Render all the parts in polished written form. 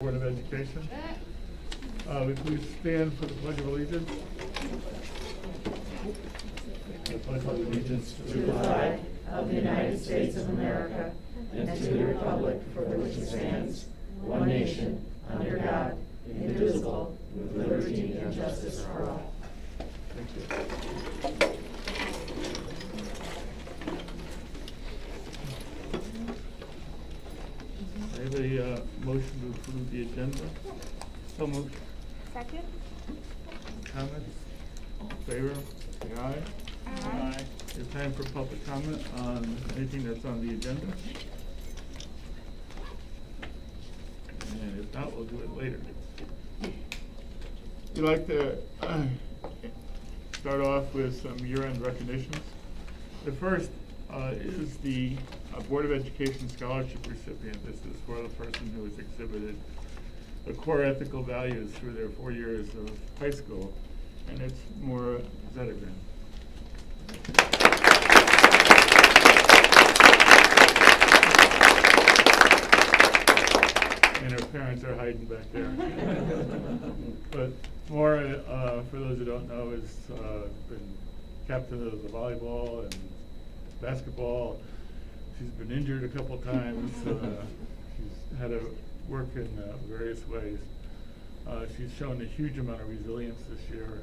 Board of Education. Would you please stand for the Pledge of Allegiance? I pledge allegiance to the flag of the United States of America and to the republic for which it stands, one nation, under God, indivisible, with liberty and justice for all. Thank you. I have a motion to approve the agenda. So moved. Second. Comments? Favor? Say aye. Aye. It's time for public comment on anything that's on the agenda. And if not, we'll do it later. We'd like to start off with some year-end recognitions. The first is the Board of Education Scholarship recipient. This is for the person who has exhibited the core ethical values through their 4 years of high school, and it's Norah OConnell. And her parents are hiding back there. But Norah, for those who don't know, has been captain of the volleyball and basketball. She's been injured a couple times. She's had to work in various ways. She's shown a huge amount of resilience this year,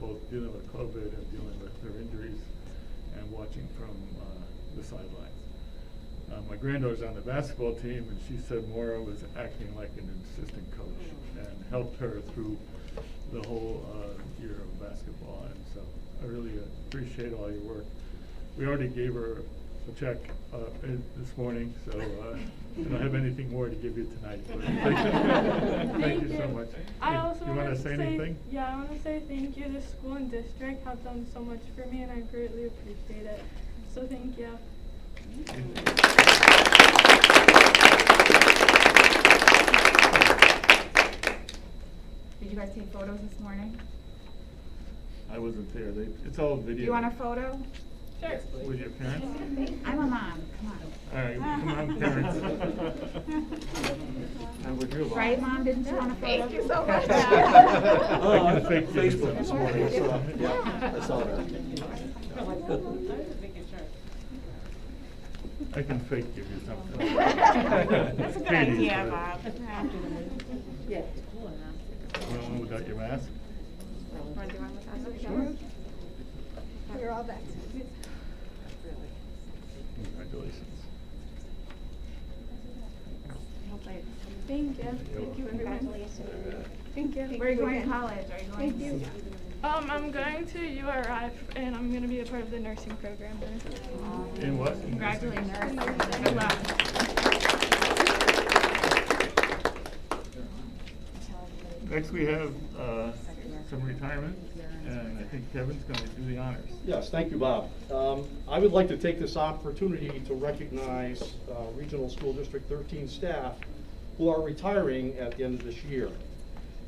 both dealing with COVID and dealing with her injuries and watching from the sidelines. My granddaughter's on the basketball team, and she said Norah was acting like an assistant coach and helped her through the whole year of basketball. And so I really appreciate all your work. We already gave her a check this morning, so I don't have anything more to give you tonight. Thank you so much. I also you want to say anything? Yeah, I want to say thank you. The school and district have done so much for me, and I greatly appreciate it. So thank you. Did you guys take photos this morning? I wasn't there. It's all video. Do you want a photo? Sure. With your parents? I'm a mom. Come on. All right, come on, parents. And with you, Mom. Right, Mom? Didn't you want a photo? Thank you so much. I can fake Facebook this morning. I saw that. I can fake give you something. That's a good Katie's idea, good. Bob. Yeah. One without your mask? Want to do one with us? Sure. We're all vaccinated. Congratulations. Thank you. Thank you, everyone. Thank you. Where are you going to college? Are you going Thank you. I'm going to URI, and I'm going to be a part of the nursing program there. In what? Congratulations. Nursing. Good luck. Next we have some retirement, and I think Kevin's going to do the honors. Yes, thank you, Bob. I would like to take this opportunity to recognize Regional School District 13 staff who are retiring at the end of this year.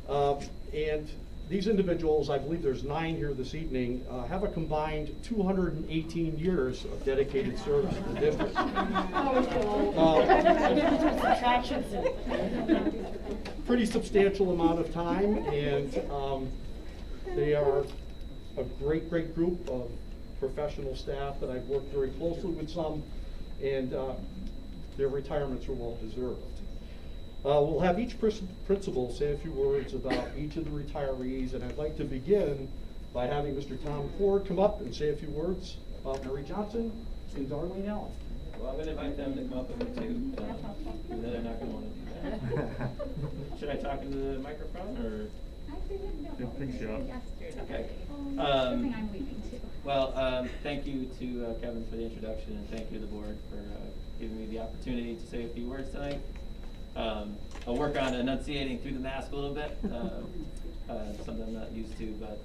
And these individuals, I believe there's 9 here this evening, have a combined 218 years of dedicated service to the district. Pretty substantial amount of time, and they are a great group of professional staff that I've worked very closely with some, and their retirements are well deserved. We'll have each principal say a few words about each of the retirees, and I'd like to begin by having Mr. Tom Ford come up and say a few words about Mary Johnson and Darlene Allen. Well, I'm going to invite them to come up with me too, even though they're not going to want to do that. Should I talk into the microphone, or? It picks you up. Okay. I'm leaving too. Well, thank you to Kevin for the introduction, and thank you to the board for giving me the opportunity to say a few words tonight. I'll work on enunciating through the mask a little bit, something I'm not used to, but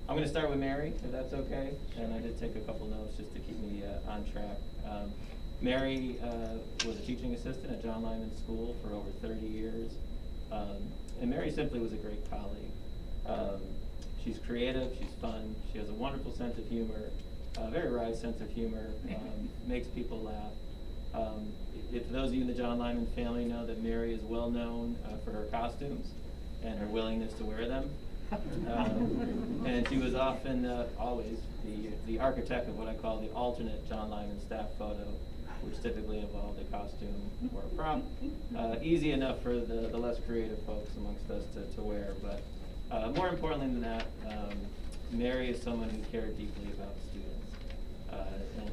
I'm going to start with Mary, if that's okay. And I did take a couple notes just to keep me on track. Mary was a teaching assistant at John Lyman School for over 30 years. And Mary simply was a great colleague. She's creative, she's fun, she has a wonderful sense of humor, a very wry sense of humor, makes people laugh. If those of you in the John Lyman family know that Mary is well known for her costumes and her willingness to wear them. And she was often, always, the architect of what I call the alternate John Lyman staff photo, which typically involved a costume or a prop. Easy enough for the less creative folks amongst us to wear, but more importantly than that, Mary is someone who cared deeply about students.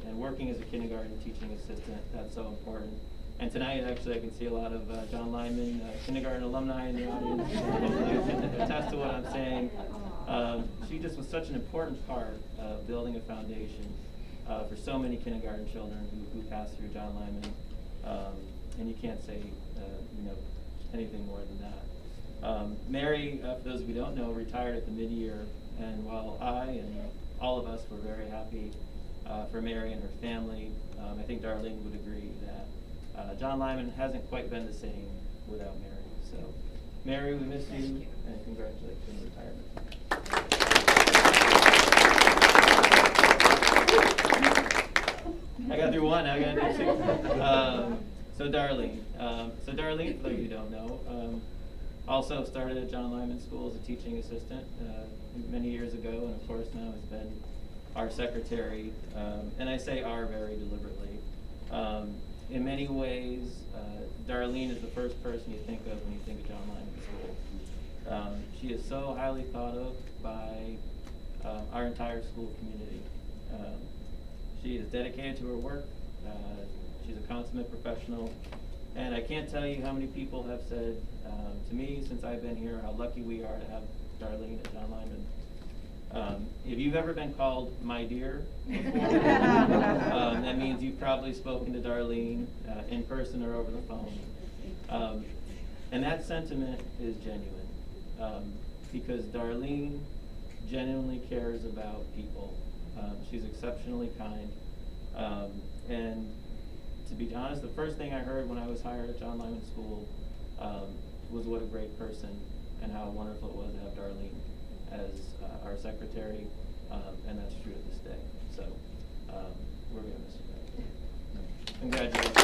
And working as a kindergarten teaching assistant, that's so important. And tonight, actually, I can see a lot of John Lyman kindergarten alumni in the audience. Hopefully you can attest to what I'm saying. She just was such an important part of building a foundation for so many kindergarten children who passed through John Lyman. And you can't say anything more than that. Mary, for those of you who don't know, retired at the mid-year. And while I and all of us were very happy for Mary and her family, I think Darlene would agree that John Lyman hasn't quite been the same without Mary. So, Mary, we miss you, and congratulations on retirement. I got through one, now I got to do two. So Darlene, for those of you who don't know, also started at John Lyman School as a teaching assistant many years ago, and of course now has been our secretary, and I say our very deliberately. In many ways, Darlene is the first person you think of when you think of John Lyman School. She is so highly thought of by our entire school community. She is dedicated to her work. She's a consummate professional. And I can't tell you how many people have said to me since I've been here how lucky we are to have Darlene at John Lyman. If you've ever been called my dear before, that means you've probably spoken to Darlene in person or over the phone. And that sentiment is genuine because Darlene genuinely cares about people. She's exceptionally kind. And to be honest, the first thing I heard when I was hired at John Lyman School was what a great person and how wonderful it was to have Darlene as our secretary, and that's true to this day. So we're going to miss you. Congratulations.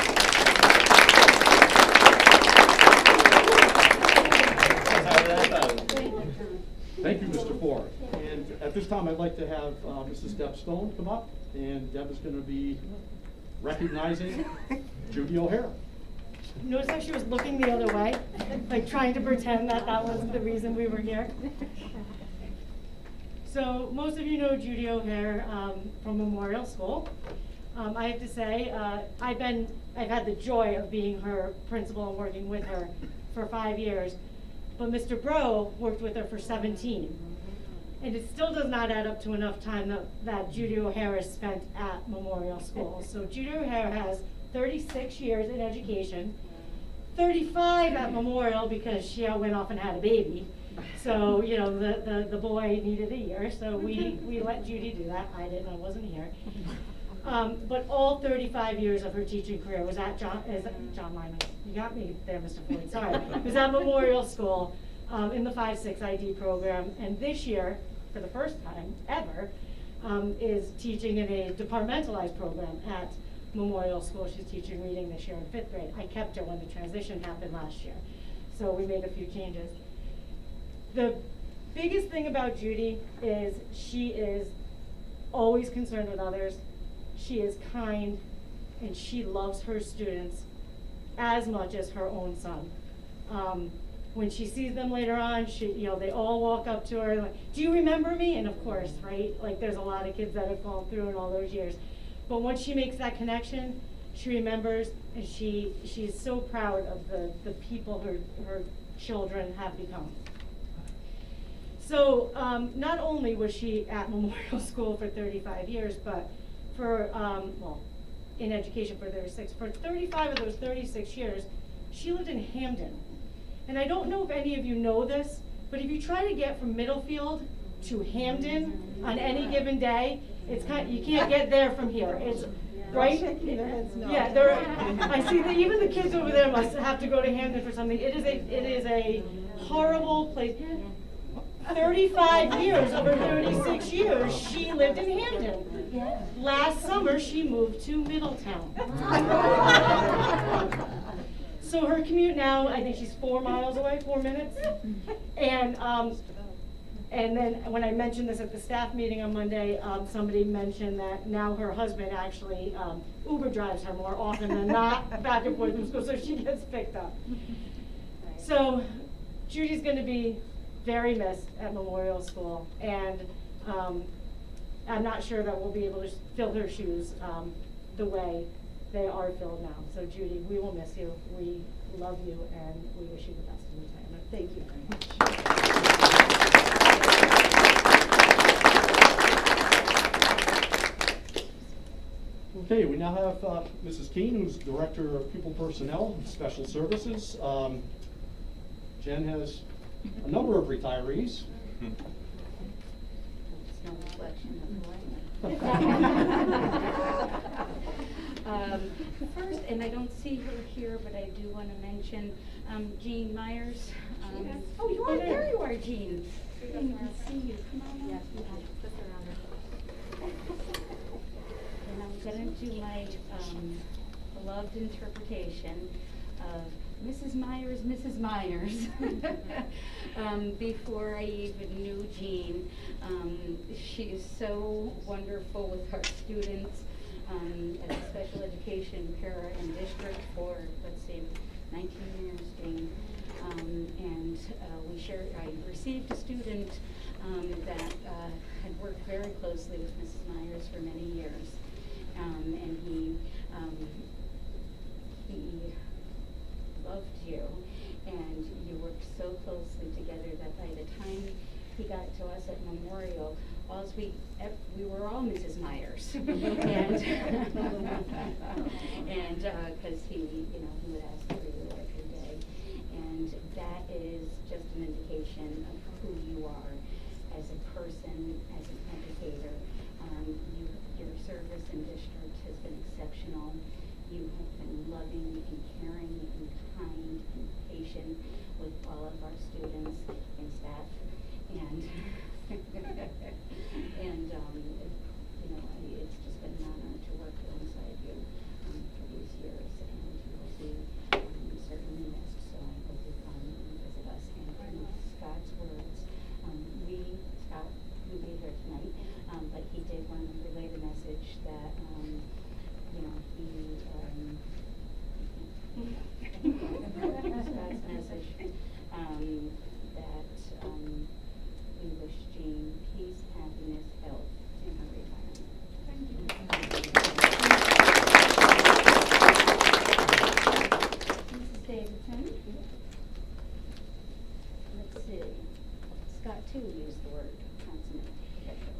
Thank you, Mr. Ford. And at this time, I'd like to have Mrs. Deb Stone come up, and Deb is going to be recognizing Judy OHara. Notice how she was looking the other way, like trying to pretend that that wasn't the reason we were here. So most of you know Judy OHara from Memorial School. I have to say, I've had the joy of being her principal and working with her for 5 years, but Mr. Bro worked with her for 17. And it still does not add up to enough time that Judy OHara spent at Memorial School. So Judy OHara has 36 years in education, 35 at Memorial because she went off and had a baby. So, you know, the boy needed a year, so we let Judy do that. I didn't, I wasn't here. But all 35 years of her teaching career was at John Lyman. You got me there, Mr. Floyd, sorry. It was at Memorial School in the 5-6 ID program. And this year, for the first time ever, is teaching in a departmentalized program at Memorial School. She's teaching reading this year in 5th grade. I kept her when the transition happened last year. So we made a few changes. The biggest thing about Judy is she is always concerned with others. She is kind, and she loves her students as much as her own son. When she sees them later on, they all walk up to her like, "Do you remember me?" And of course, right? Like there's a lot of kids that have gone through in all those years. But once she makes that connection, she remembers, and she's so proud of the people her children have become. So not only was she at Memorial School for 35 years, but for, in education for 36, for 35 of those 36 years, she lived in Hamden. And I don't know if any of you know this, but if you try to get from Middlefield to Hamden on any given day, it's you can't get there from here. It's right. Yeah, I see that even the kids over there must have to go to Hamden for something. It is a horrible place. 35 years, over 36 years, she lived in Hamden. Yeah. Last summer, she moved to Middletown. So her commute now, I think she's 4 miles away, 4 minutes. And then when I mentioned this at the staff meeting on Monday, somebody mentioned that now her husband actually Uber drives her more often than not back and forth from school, so she gets picked up. So Judy's going to be very missed at Memorial School, and I'm not sure that we'll be able to fill her shoes the way they are filled now. So Judy, we will miss you. We love you, and we wish you the best in retirement. Thank you very much. Okay, we now have Mrs. Keene, who's Director of Pupil Personnel and Special Services. Jen has a number of retirees. First, and I don't see her here, but I do want to mention Jean Myers. Oh, you are there. You are, Jean. I didn't even see you. Come on. Yes, and I'm going to do my beloved interpretation of Mrs. Myers, Mrs. Myers. Before I even knew Jean, she is so wonderful with our students as a special education para in district for, let's see, 19 years, Jean. And I received a student that had worked very closely with Mrs. Myers for many years. And he loved you, and you worked so closely together that by the time he got to us at Memorial, we were all Mrs. Myers, and because he would ask for you every day, and that is just an indication of who you are as a person, as an educator. Your service in district has been exceptional. You have been loving and caring and kind and patient with all of our students and staff, and it's just been an honor to work alongside you for these years, and you will be certainly missed. So I hope you come and visit us. And in Scott's words, Scott will be here tonight, but he did want to relay the message that Scott's message that we wish Jean peace, happiness, health in her retirement. Thank you. Mrs. Davidson. Let's see. Scott too used the word consummate professional.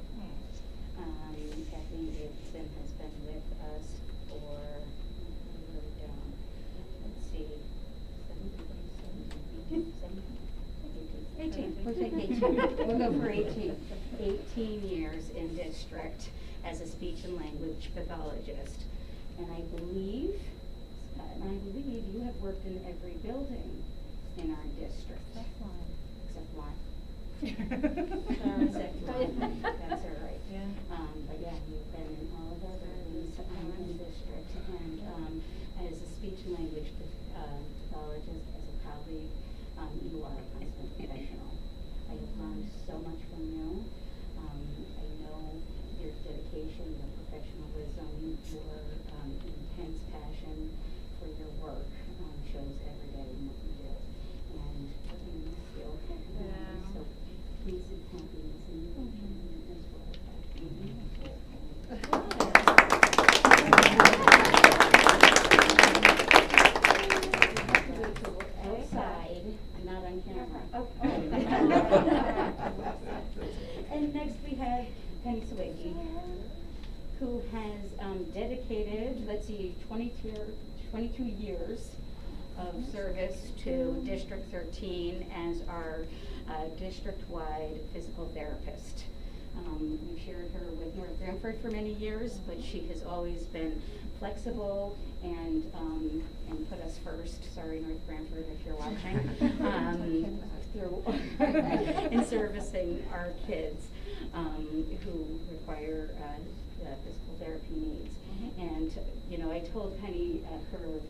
Kathleen Davidson has been with us for, let's see, 18. We'll take 18. We'll go for 18. 18 years in district as a speech and language pathologist. And I believe you have worked in every building in our district. Except one. Except one. That's all right. Yeah. But yeah, you've been in all of our buildings in district. And as a speech and language pathologist, as a colleague, you are a consummate professional. I have learned so much from you. I know your dedication, your professionalism, your intense passion for your work shows every day in what you do. And we're going to miss you. So peace and happiness in your retirement as well. Outside, not on camera. And next we have Penny Sawicki, who has dedicated, 22 years of service to District 13 as our district-wide physical therapist. We shared her with North Branford for many years, but she has always been flexible and put us first. Sorry, North Branford, if you're watching. through in servicing our kids who require physical therapy needs. And you know, I told Penny at her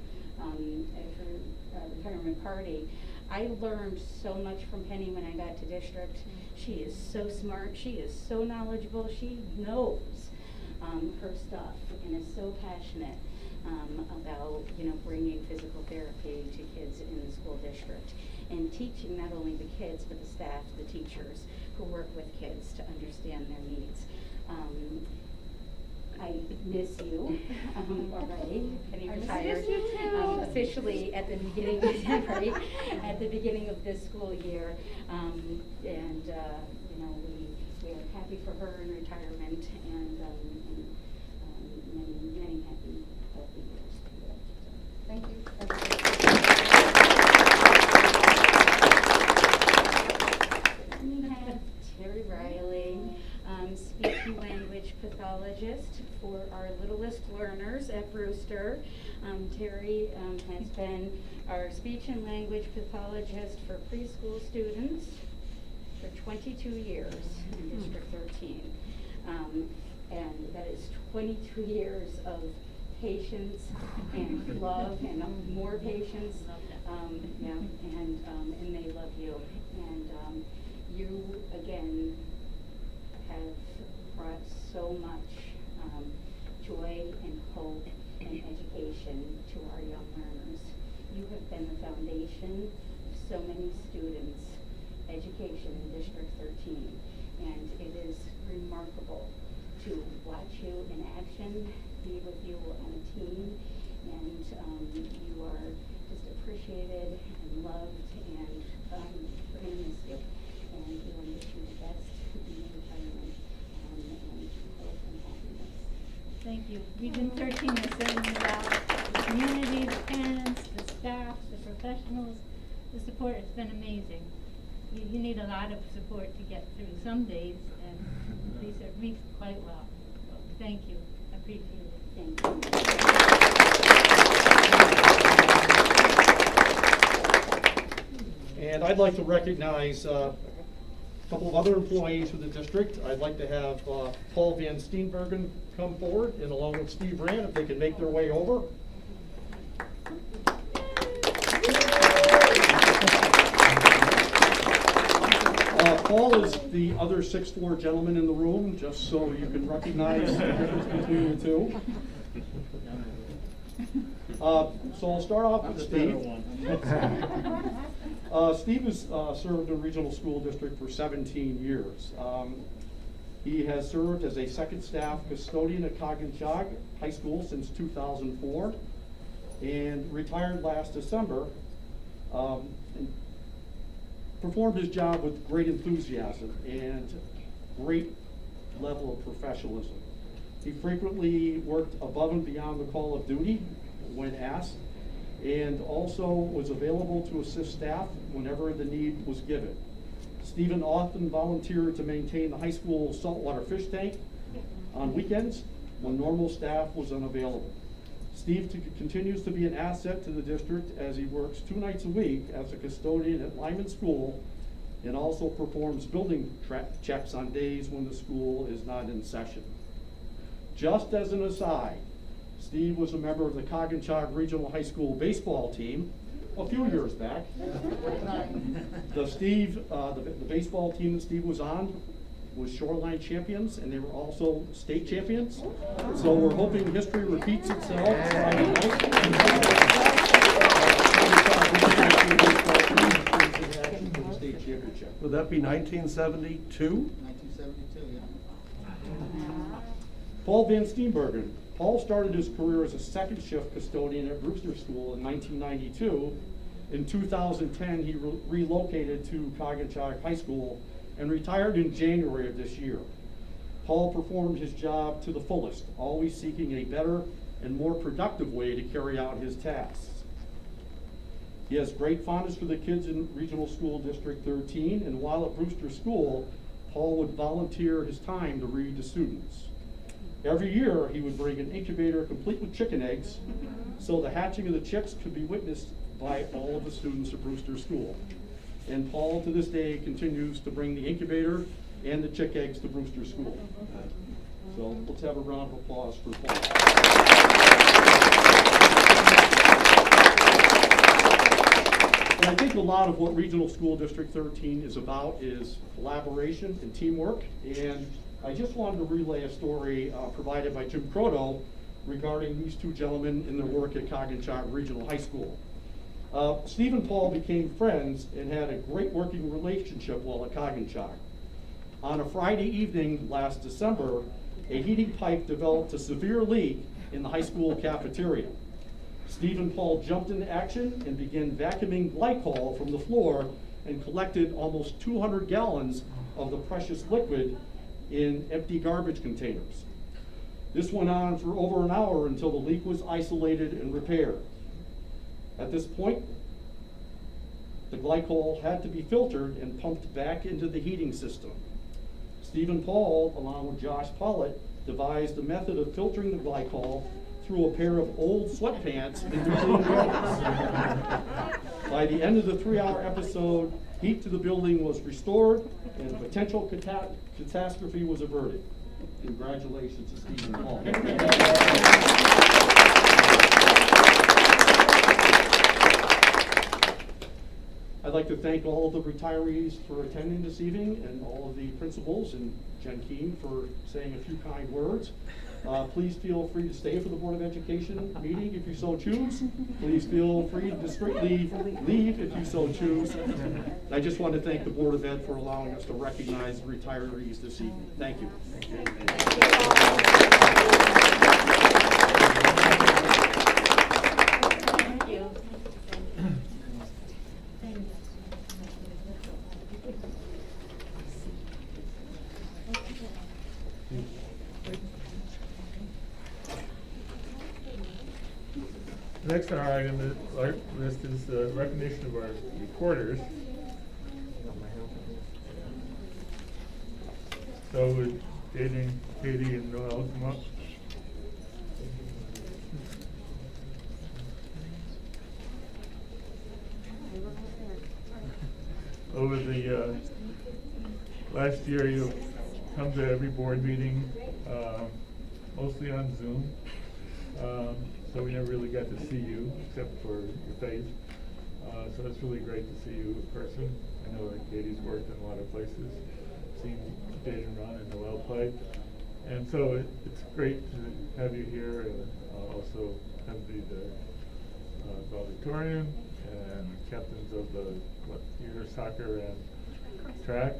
retirement party, I learned so much from Penny when I got to district. She is so smart. She is so knowledgeable. She knows her stuff and is so passionate about, you know, bringing physical therapy to kids in the school district and teaching not only the kids but the staff, the teachers who work with kids to understand their needs. I miss you already. Penny retired officially at the beginning right, at the beginning of this school year, and you know, we are happy for her in retirement, and many happy years. Thank you. We have Terry Riley, speech and language pathologist for our littlest learners at Brewster. Terry has been our speech and language pathologist for preschool students for 22 years in District 13. And that is 22 years of patience and love and more patience. Yeah, and they love you. And you, again, have brought so much joy and hope and education to our young learners. You have been the foundation of so many students' education in District 13, and it is remarkable to watch you in action, be with you on a team, and you are just appreciated and loved, and we're going to miss you, and we want to wish you the best in your retirement, and hope and happiness. Thank you. Region 13 is certainly about the community, the parents, the staff, the professionals, the support. It's been amazing. You need a lot of support to get through some days, and they serve me quite well. So thank you. I appreciate it. Thank you. And I'd like to recognize a couple of other employees for the district. I'd like to have Paul Van Steenbergen come forward, and along with Steve Rand, if they can make their way over. Paul is the other 6'4" gentleman in the room, just so you can recognize the difference between the two. So I'll start off with Steve. Steve has served in regional school district for 17 years. He has served as a second staff custodian at Coginchaug High School since 2004 and retired last December. And performed his job with great enthusiasm and great level of professionalism. He frequently worked above and beyond the call of duty when asked, and also was available to assist staff whenever the need was given. Stephen often volunteered to maintain the high school saltwater fish tank on weekends when normal staff was unavailable. Steve continues to be an asset to the district as he works 2 nights a week as a custodian at Lyman School and also performs building checks on days when the school is not in session. Just as an aside, Steve was a member of the Coginchaug Regional High School baseball team a few years back. The baseball team that Steve was on was Shoreline champions, and they were also state champions. So we're hoping history repeats itself. State championship. Would that be 1972? 1972, yeah. Paul Van Steenbergen. Paul started his career as a second shift custodian at Brewster School in 1992. In 2010, he relocated to Coginchaug High School and retired in January of this year. Paul performed his job to the fullest, always seeking a better and more productive way to carry out his tasks. He has great fondness for the kids in Regional School District 13, and while at Brewster School, Paul would volunteer his time to read to students. Every year, he would bring an incubator complete with chicken eggs, so the hatching of the chicks could be witnessed by all of the students at Brewster School. and Paul to this day continues to bring the incubator and the chick eggs to Brewster School. So let's have a round of applause for Paul. And I think a lot of what Regional School District 13 is about is collaboration and teamwork. And I just wanted to relay a story provided by Jim Croto regarding these two gentlemen in their work at Coggins Regional High School. Steve and Paul became friends and had a great working relationship while at Coggins. On a Friday evening last December, a heating pipe developed a severe leak in the high school cafeteria. Steve and Paul jumped into action and began vacuuming glycol from the floor and collected almost 200 gallons of the precious liquid in empty garbage containers. This went on for over an hour until the leak was isolated and repaired. At this point, the glycol had to be filtered and pumped back into the heating system. Steve and Paul, along with Josh Pollitt, devised a method of filtering the glycol through a pair of old sweatpants into clean garbage. By the end of the 3-hour episode, heat to the building was restored and potential catastrophe was averted. Congratulations to Steve and Paul. I'd like to thank all of the retirees for attending this evening and all of the principals and Jen Keene for saying a few kind words. Please feel free to stay for the Board of Education meeting if you so choose. Please feel free to discreetly leave if you so choose. And I just want to thank the Board of Ed for allowing us to recognize the retirees this evening. Thank you. Thank you. Next on our item list is the recognition of our reporters. So would Katie and Noel come up? Over the last year, you've come to every board meeting, mostly on Zoom. So we never really got to see you, except for your face. So it's really great to see you in person. I know that Katie's worked in a lot of places, seen Jaden run and Noel play. And so it's great to have you here, and also have the valedictorian and captains of the theater, soccer, and track.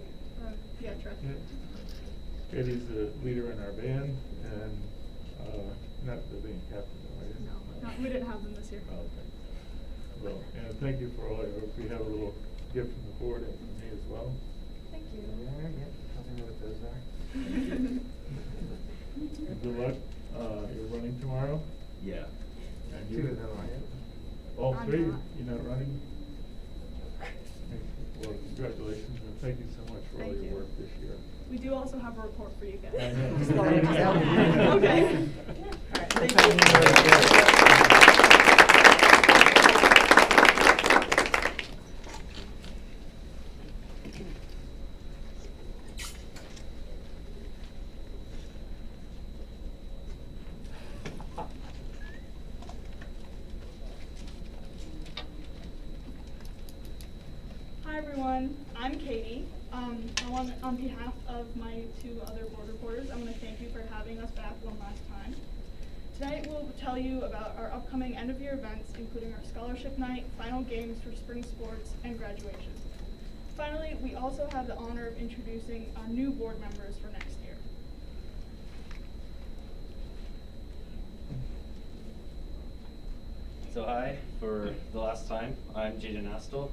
Yeah, track. Yeah. Katie's the leader in our band, and not the band captain. No, we didn't have them this year. Oh, okay. Well, and thank you for all your work. We have a little gift from the board and from me as well. Thank you. And good luck. You're running tomorrow? Yeah. And you? All I'm three? not. You're not running? Well, congratulations, and thank you so much for all Thank your you. work this year. We do also have a report for you guys. I know. Slow it down. Okay. All right, thank you. Hi everyone, I'm Katie. On behalf of my two other board reporters, I want to thank you for having us back one last time. Tonight we'll tell you about our upcoming end-of-year events, including our scholarship night, final games for spring sports, and graduation. Finally, we also have the honor of introducing our new board members for next year. So hi, for the last time, I'm Jaden Astle.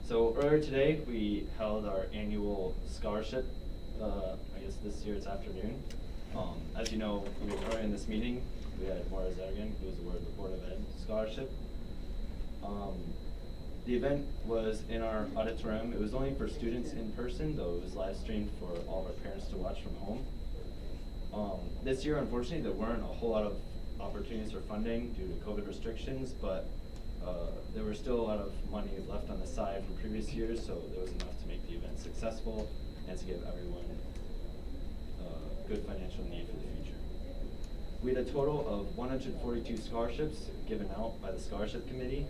So earlier today, we held our annual scholarship. I guess this year it's afternoon. As you know, earlier in this meeting, we had Morris Zergan, who was awarded the Board of Ed scholarship. The event was in our auditorium. It was only for students in person, though it was live streamed for all of our parents to watch from home. This year, unfortunately, there weren't a whole lot of opportunities for funding due to COVID restrictions, but there was still a lot of money left on the side from previous years, so there was enough to make the event successful and to give everyone good financial need for the future. We had a total of 142 scholarships given out by the scholarship committee.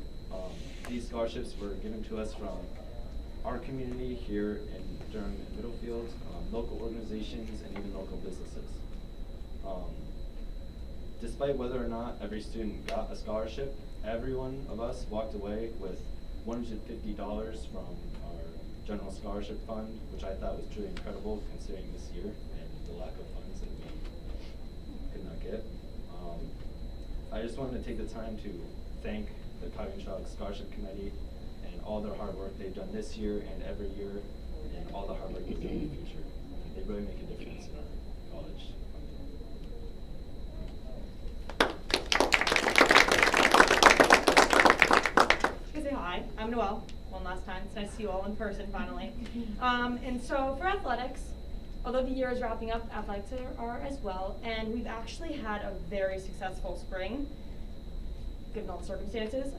These scholarships were given to us from our community here in Durham and Middlefield, local organizations, and even local businesses. Despite whether or not every student got a scholarship, every one of us walked away with $150 from our general scholarship fund, which I thought was truly incredible considering this year and the lack of funds that we could not get. I just wanted to take the time to thank the Coggins Scholarship Committee and all their hard work they've done this year and every year, and all the hard work they'll do in the future. They really make a difference in our college. Say hi, I'm Noelle, one last time. It's nice to see you all in person finally. And so for athletics, although the year is wrapping up, athletics are as well, and we've actually had a very successful spring, given all the circumstances.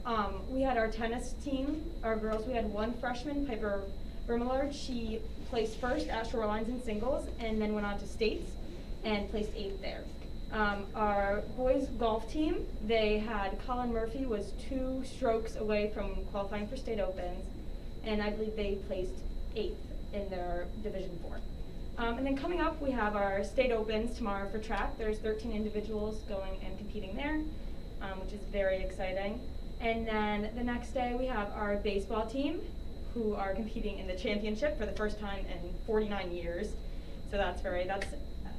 We had our tennis team, our girls, we had one freshman, Piper Vermillard. She placed first at Shorelines in singles and then went on to states and placed 8th there. Our boys golf team, they had Colin Murphy was 2 strokes away from qualifying for state opens, and I believe they placed 8th in their Division 4. And then coming up, we have our state opens tomorrow for track. There's 13 individuals going and competing there, which is very exciting. And then the next day, we have our baseball team, who are competing in the championship for the first time in 49 years. So that's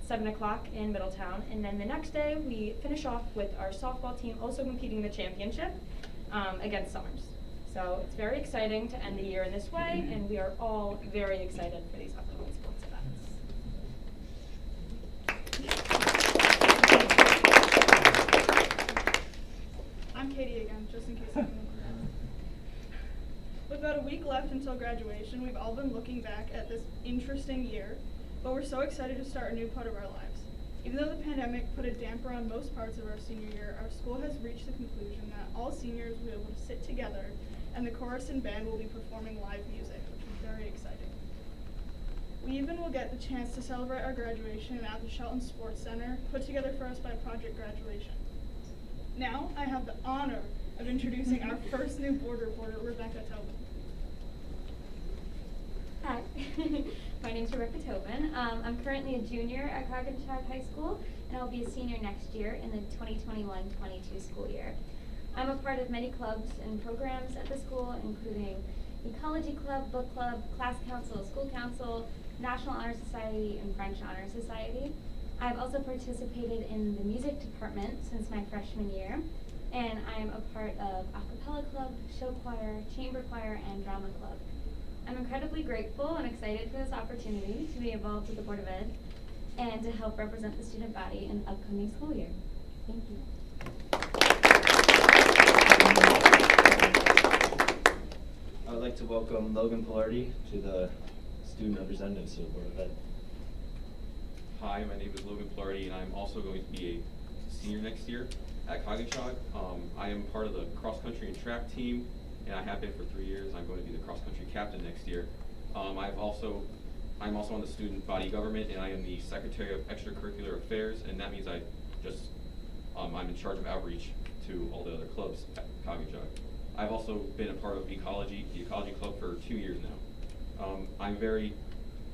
7 o'clock in Middletown. And then the next day, we finish off with our softball team also competing in the championship against Summers. So it's very exciting to end the year in this way, and we are all very excited for these upcoming sports events. I'm Katie again, just in case anyone forgot. With about a week left until graduation, we've all been looking back at this interesting year, but we're so excited to start a new part of our lives. Even though the pandemic put a damper on most parts of our senior year, our school has reached the conclusion that all seniors will be able to sit together and the chorus and band will be performing live music, which is very exciting. We even will get the chance to celebrate our graduation at the Shelton Sports Center, put together for us by Project Graduation. Now, I have the honor of introducing our first new board reporter, Rebecca Tobin. Hi, my name's Rebecca Tobin. I'm currently a junior at Coggins High School, and I'll be a senior next year in the 2021-22 school year. I'm a part of many clubs and programs at the school, including Ecology Club, Book Club, Class Council, School Council, National Honor Society, and French Honor Society. I've also participated in the music department since my freshman year, and I am a part of a cappella club, show choir, chamber choir, and drama club. I'm incredibly grateful and excited for this opportunity to be involved with the Board of Ed and to help represent the student body in the upcoming school year. Thank you. I would like to welcome Logan Pilardi to the student representatives of the Board of Ed. Hi, my name is Logan Pilardi, and I'm also going to be a senior next year at Coggins. I am part of the cross-country and track team, and I have been for 3 years. I'm going to be the cross-country captain next year. I'm also on the student body government, and I am the secretary of extracurricular affairs, and that means I'm in charge of outreach to all the other clubs at Coggins. I've also been a part of the Ecology Club for 2 years now. I'm very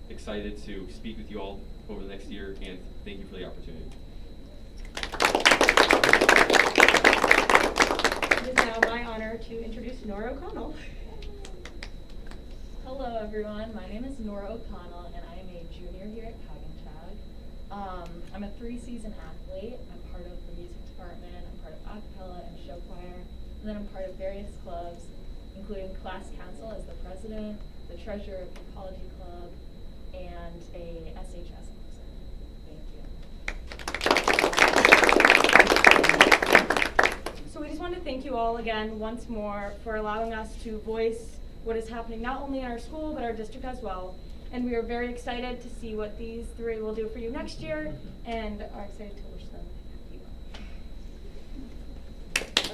excited to speak with you all over the next year, and thank you for the opportunity. It is now my honor to introduce Norah OConnell. Hello everyone, my name is Norah OConnell and I am a junior here at Coggins. I'm a 3-season athlete. I'm part of the music department, I'm part of a cappella and show choir, and then I'm part of various clubs, including Class Council as the president, the treasurer of the Ecology Club, and a SHS officer. Thank you. So we just want to thank you all again once more for allowing us to voice what is happening not only in our school but our district as well. And we are very excited to see what these 3 will do for you next year and are excited to wish them happy.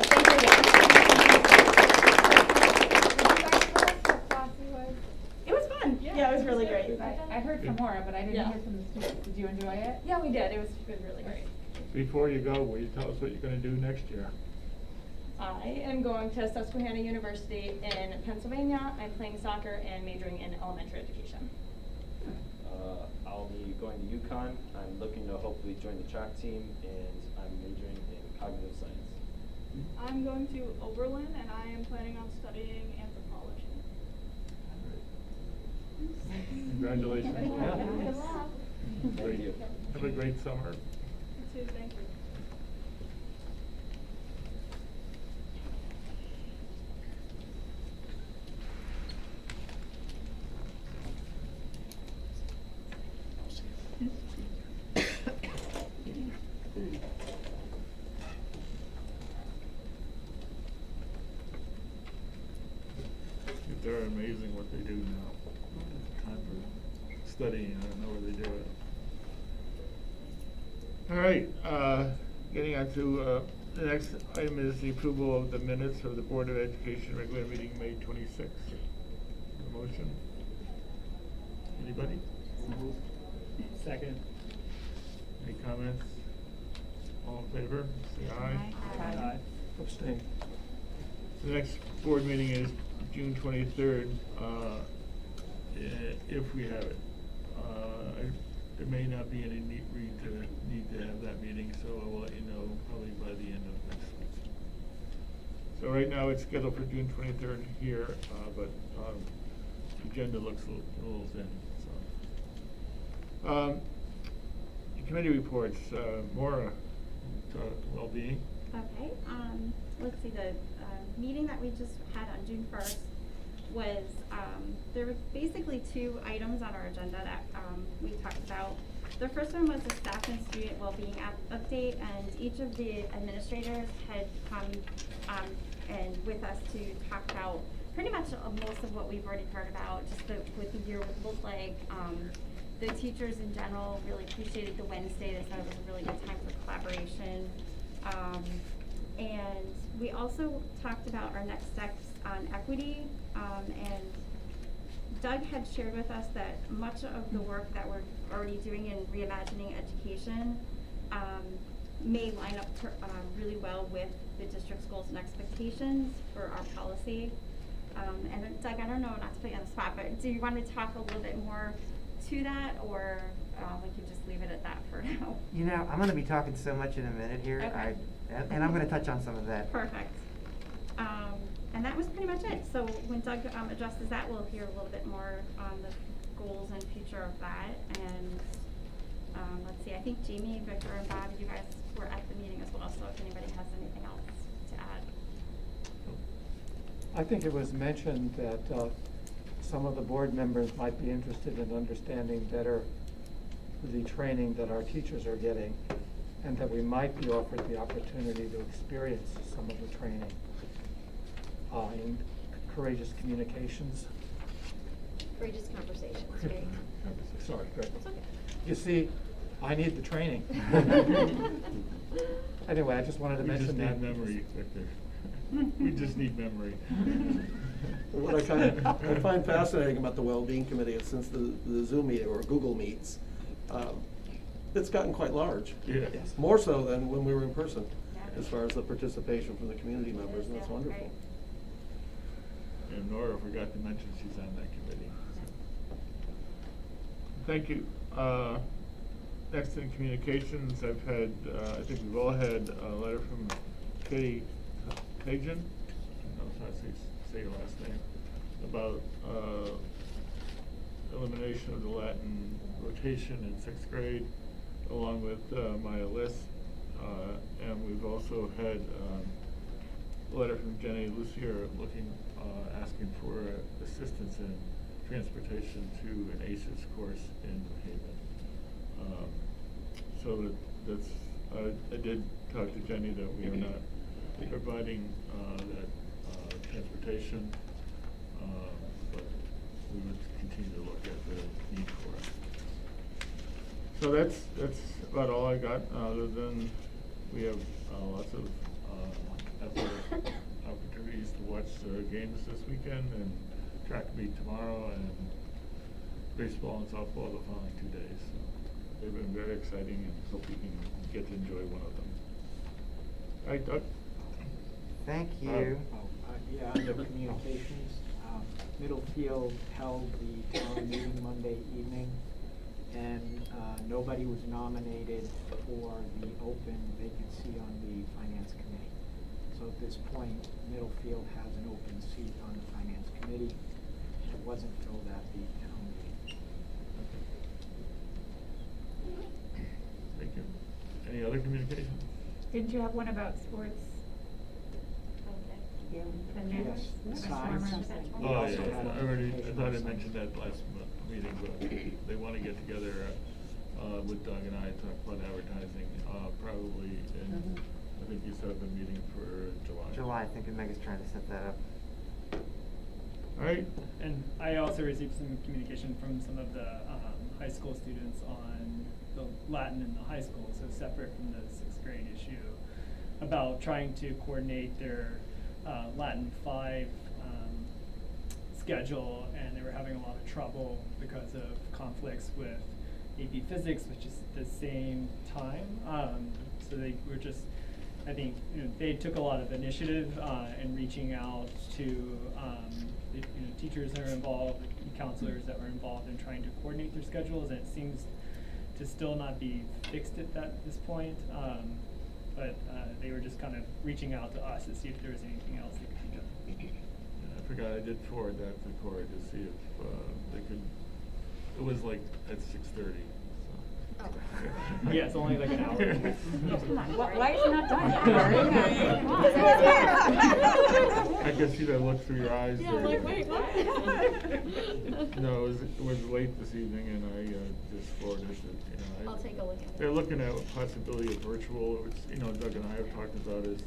Thank you again. Yeah, it was really great. I heard from Maura, but I didn't Yeah. hear from the students. Did you enjoy it? Yeah, we did. It was really great. Before you go, will you tell us what you're gonna do next year? I am going to Susquehanna University in Pennsylvania. I'm playing soccer and majoring in elementary education. I'll be going to UConn. I'm looking to hopefully join the track team, and I'm majoring in cognitive science. I'm going to Oberlin and I am planning on studying anthropology. Congratulations. Good luck. Great. Have a great summer. You too, thank you. They're amazing what they do now. Time for studying, I don't know where they do it. All right, getting on to, the next item is the approval of the minutes of the Board of Education regular meeting, May 26th. Motion? Anybody? Second. Any comments? All in favor, say aye. Aye. Abstain. The next board meeting is June 23rd, if we have it. There may not be any need to have that meeting, so I will let you know probably by the end of next week. So right now it's scheduled for June 23rd here, but the agenda looks a little thin, so. Committee reports, Maura, well-being. Okay, let's see, the meeting that we just had on June 1st was, there were basically two items on our agenda that we talked about. The first one was the staff and student well-being update, and each of the administrators had come and with us to talk about pretty much most of what we've already heard about, just what the year would look like. The teachers in general really appreciated the Wednesday. They thought it was a really good time for collaboration. And we also talked about our next steps on equity, and Doug had shared with us that much of the work that we're already doing in reimagining education may line up really well with the district's goals and expectations for our policy. And Doug, I don't know, not to put you on the spot, but do you want to talk a little bit more to that, or we can just leave it at that for now? You know, I'm going to be talking so much in a minute here, Okay. and I'm going to touch on some of that. Perfect. And that was pretty much it. So when Doug addresses that, we'll hear a little bit more on the goals and future of that. And let's see, I think Jamie, Victor, and Bob, you guys were at the meeting as well, so if anybody has anything else to add. I think it was mentioned that some of the board members might be interested in understanding better the training that our teachers are getting, and that we might be offered the opportunity to experience some of the training in courageous communications. Courageous conversations, right? Sorry, great. That's okay. You see, I need the training. Anyway, I just wanted to mention that. We just need memory, Victor. We just need memory. What I find fascinating about the Wellbeing Committee is since the Zoom meet or Google Meets, it's gotten quite large. Yeah. Yes. More so than when we were in person, Yeah. as far as the participation from the community members, and that's Yeah, wonderful. right. And Nora forgot to mention she's on that committee. Thank you. Next in communications, I've had, I think we've all had a letter from Katie Pagan, I don't know how to say your last name, about elimination of the Latin rotation in 6th grade, along with Maya Liss. And we've also had a letter from Jenny Lucier asking for assistance in transportation to an ACES course in New Haven. So I did talk to Jenny that we are not providing that transportation, but we would continue to look at the need for it. So that's about all I got, other than we have lots of opportunities to watch the games this weekend and track meet tomorrow, and baseball and softball the following 2 days. So they've been very exciting, and hope you can get to enjoy one of them. All right, Doug? Thank you. Yeah, under communications, Middlefield held the town meeting Monday evening, and nobody was nominated for the open vacancy on the finance committee. So at this point, Middlefield has an open seat on the finance committee. It wasn't filled at the town meeting. Thank you. Any other communication? Didn't you have one about sports? Yeah. Yes, Science. Oh, yeah, I thought I mentioned that last meeting, but they want to get together with Doug and I, talk about advertising, probably in, I think you said the meeting for July. July, I think Mega's trying to set that up. All right. And I also received some communication from some of the high school students on the Latin in the high school, so separate from the 6th grade issue, about trying to coordinate their Latin 5 schedule, and they were having a lot of trouble because of conflicts with AP Physics, which is at the same time. So they were just, I think, they took a lot of initiative in reaching out to teachers that are involved, counselors that were involved in trying to coordinate their schedules, and it seems to still not be fixed at this point. But they were just kind of reaching out to us to see if there was anything else that could be done. Yeah, I forgot, I did forward that to Corey to see if they could, it was like at 6:30. So. Yeah, it's only like an hour. Why is it not done yet? I could see that look through your eyes Yeah, there. like, wait, what? No, it was late this evening, and I just forwarded it. I'll take a look at it. They're looking at a possibility of virtual, which, Doug and I have talked about is,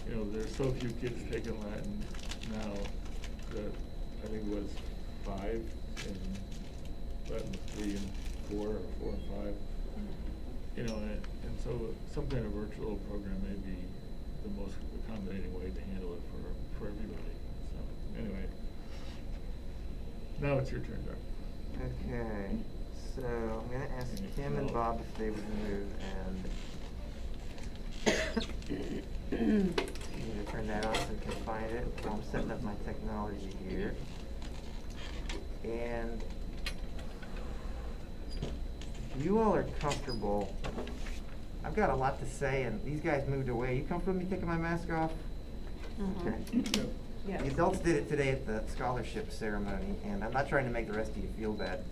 there's so few kids taking Latin now that I think it was 5 and Latin 3 and 4 or 4 and 5. And so some kind of virtual program may be the most accommodating way to handle it for everybody. So anyway, now it's your turn, Doug. Okay, so I'm gonna ask Kim and Bob if they would move, and I'm gonna turn that on so we can find it while I'm setting up my technology here. And if you all are comfortable, I've got a lot to say, and these guys moved away. You comfortable with me taking my mask off? Okay. Yes. The adults did it today at the scholarship ceremony, and I'm not trying to make the rest of you feel bad.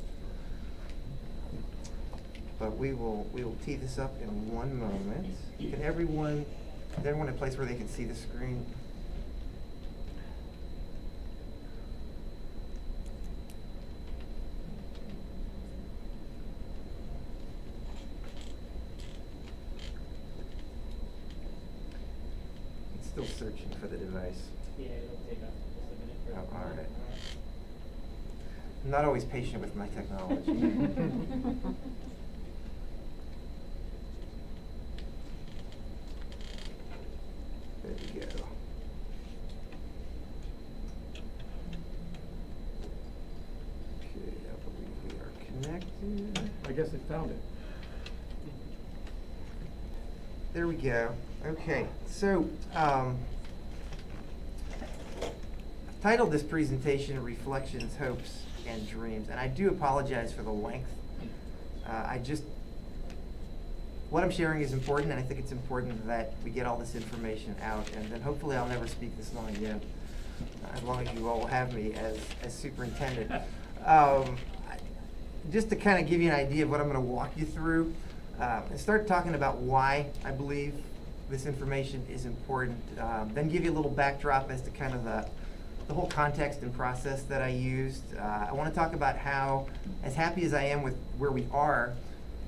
But we will tee this up in one moment. Can everyone in a place where they can see the screen? It's still searching for the device. Yeah, it'll take us just a minute. Oh, all right. I'm not always patient with my technology. There we go. Okay, I believe we are connected. I guess it found it. There we go. Okay, so titled this presentation Reflections, Hopes, and Dreams, and I do apologize for the length. What I'm sharing is important, and I think it's important that we get all this information out, and then hopefully I'll never speak this long again, as long as you all will have me as superintendent. Just to kind of give you an idea of what I'm going to walk you through, and start talking about why I believe this information is important, then give you a little backdrop as to kind of the whole context and process that I used. I want to talk about how, as happy as I am with where we are,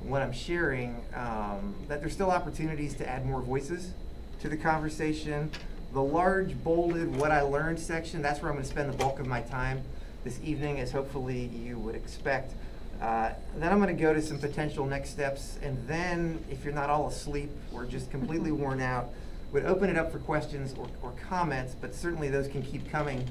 what I'm sharing, that there's still opportunities to add more voices to the conversation. The large, bolded, what I learned section, that's where I'm going to spend the bulk of my time this evening, as hopefully you would expect. Then I'm going to go to some potential next steps, and then, if you're not all asleep or just completely worn out, would open it up for questions or comments, but certainly those can keep coming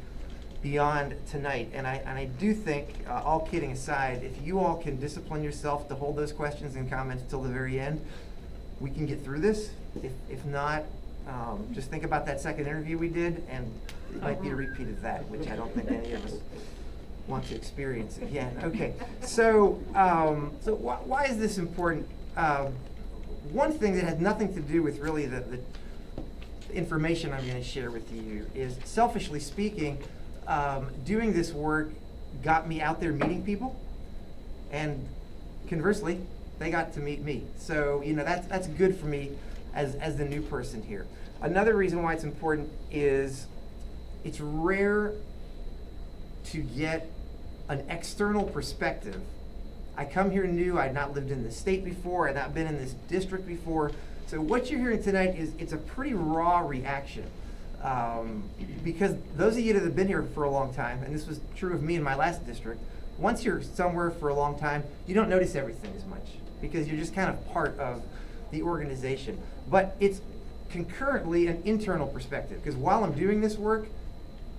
beyond tonight. And I do think, all kidding aside, if you all can discipline yourself to hold those questions and comments till the very end, we can get through this. If not, just think about that second interview we did, and it might be a repeat of that, which I don't think any of us want to experience again. Okay, so why is this important? One thing that has nothing to do with really the information I'm going to share with you is, selfishly speaking, doing this work got me out there meeting people, and conversely, they got to meet me. So that's good for me as the new person here. Another reason why it's important is it's rare to get an external perspective. I come here new, I've not lived in this state before, I've not been in this district before. So what you're hearing tonight it's a pretty raw reaction. Because those of you that have been here for a long time, and this was true of me in my last district, once you're somewhere for a long time, you don't notice everything as much because you're just kind of part of the organization. But it's concurrently an internal perspective, because while I'm doing this work,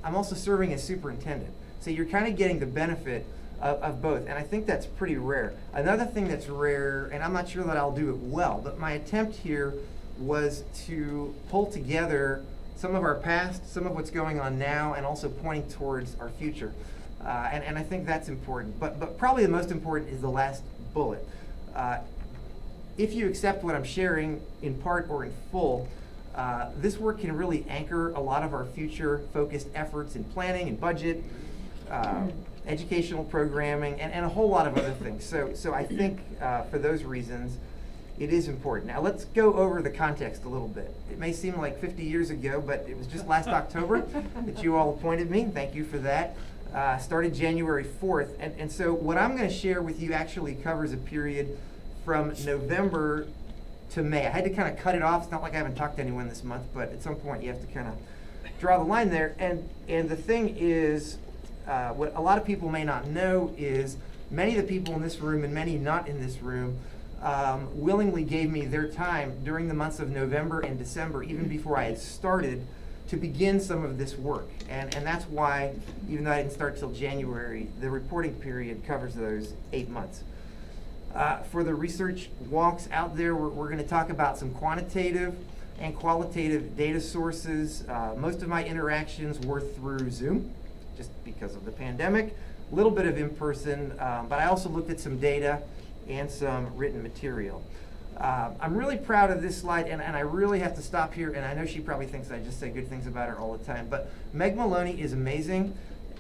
I'm also serving as superintendent. So you're kind of getting the benefit of both, and I think that's pretty rare. Another thing that's rare, and I'm not sure that I'll do it well, but my attempt here was to pull together some of our past, some of what's going on now, and also pointing towards our future. And I think that's important. But probably the most important is the last bullet. If you accept what I'm sharing in part or in full, this work can really anchor a lot of our future focused efforts in planning and budget, educational programming, and a whole lot of other things. So I think for those reasons, it is important. Now let's go over the context a little bit. It may seem like 50 years ago, but it was just last October that you all appointed me. Thank you for that. Started January 4th. And so what I'm going to share with you actually covers a period from November to May. I had to kind of cut it off. It's not like I haven't talked to anyone this month, but at some point you have to kind of draw the line there. And the thing is, what a lot of people may not know is many of the people in this room and many not in this room willingly gave me their time during the months of November and December, even before I had started, to begin some of this work. And that's why, even though I didn't start till January, the reporting period covers those 8 months. For the research wonks out there, we're going to talk about some quantitative and qualitative data sources. Most of my interactions were through Zoom, just because of the pandemic. A little bit of in-person, but I also looked at some data and some written material. I'm really proud of this slide, and I really have to stop here, and I know she probably thinks I just say good things about her all the time, but Meg Maloney is amazing,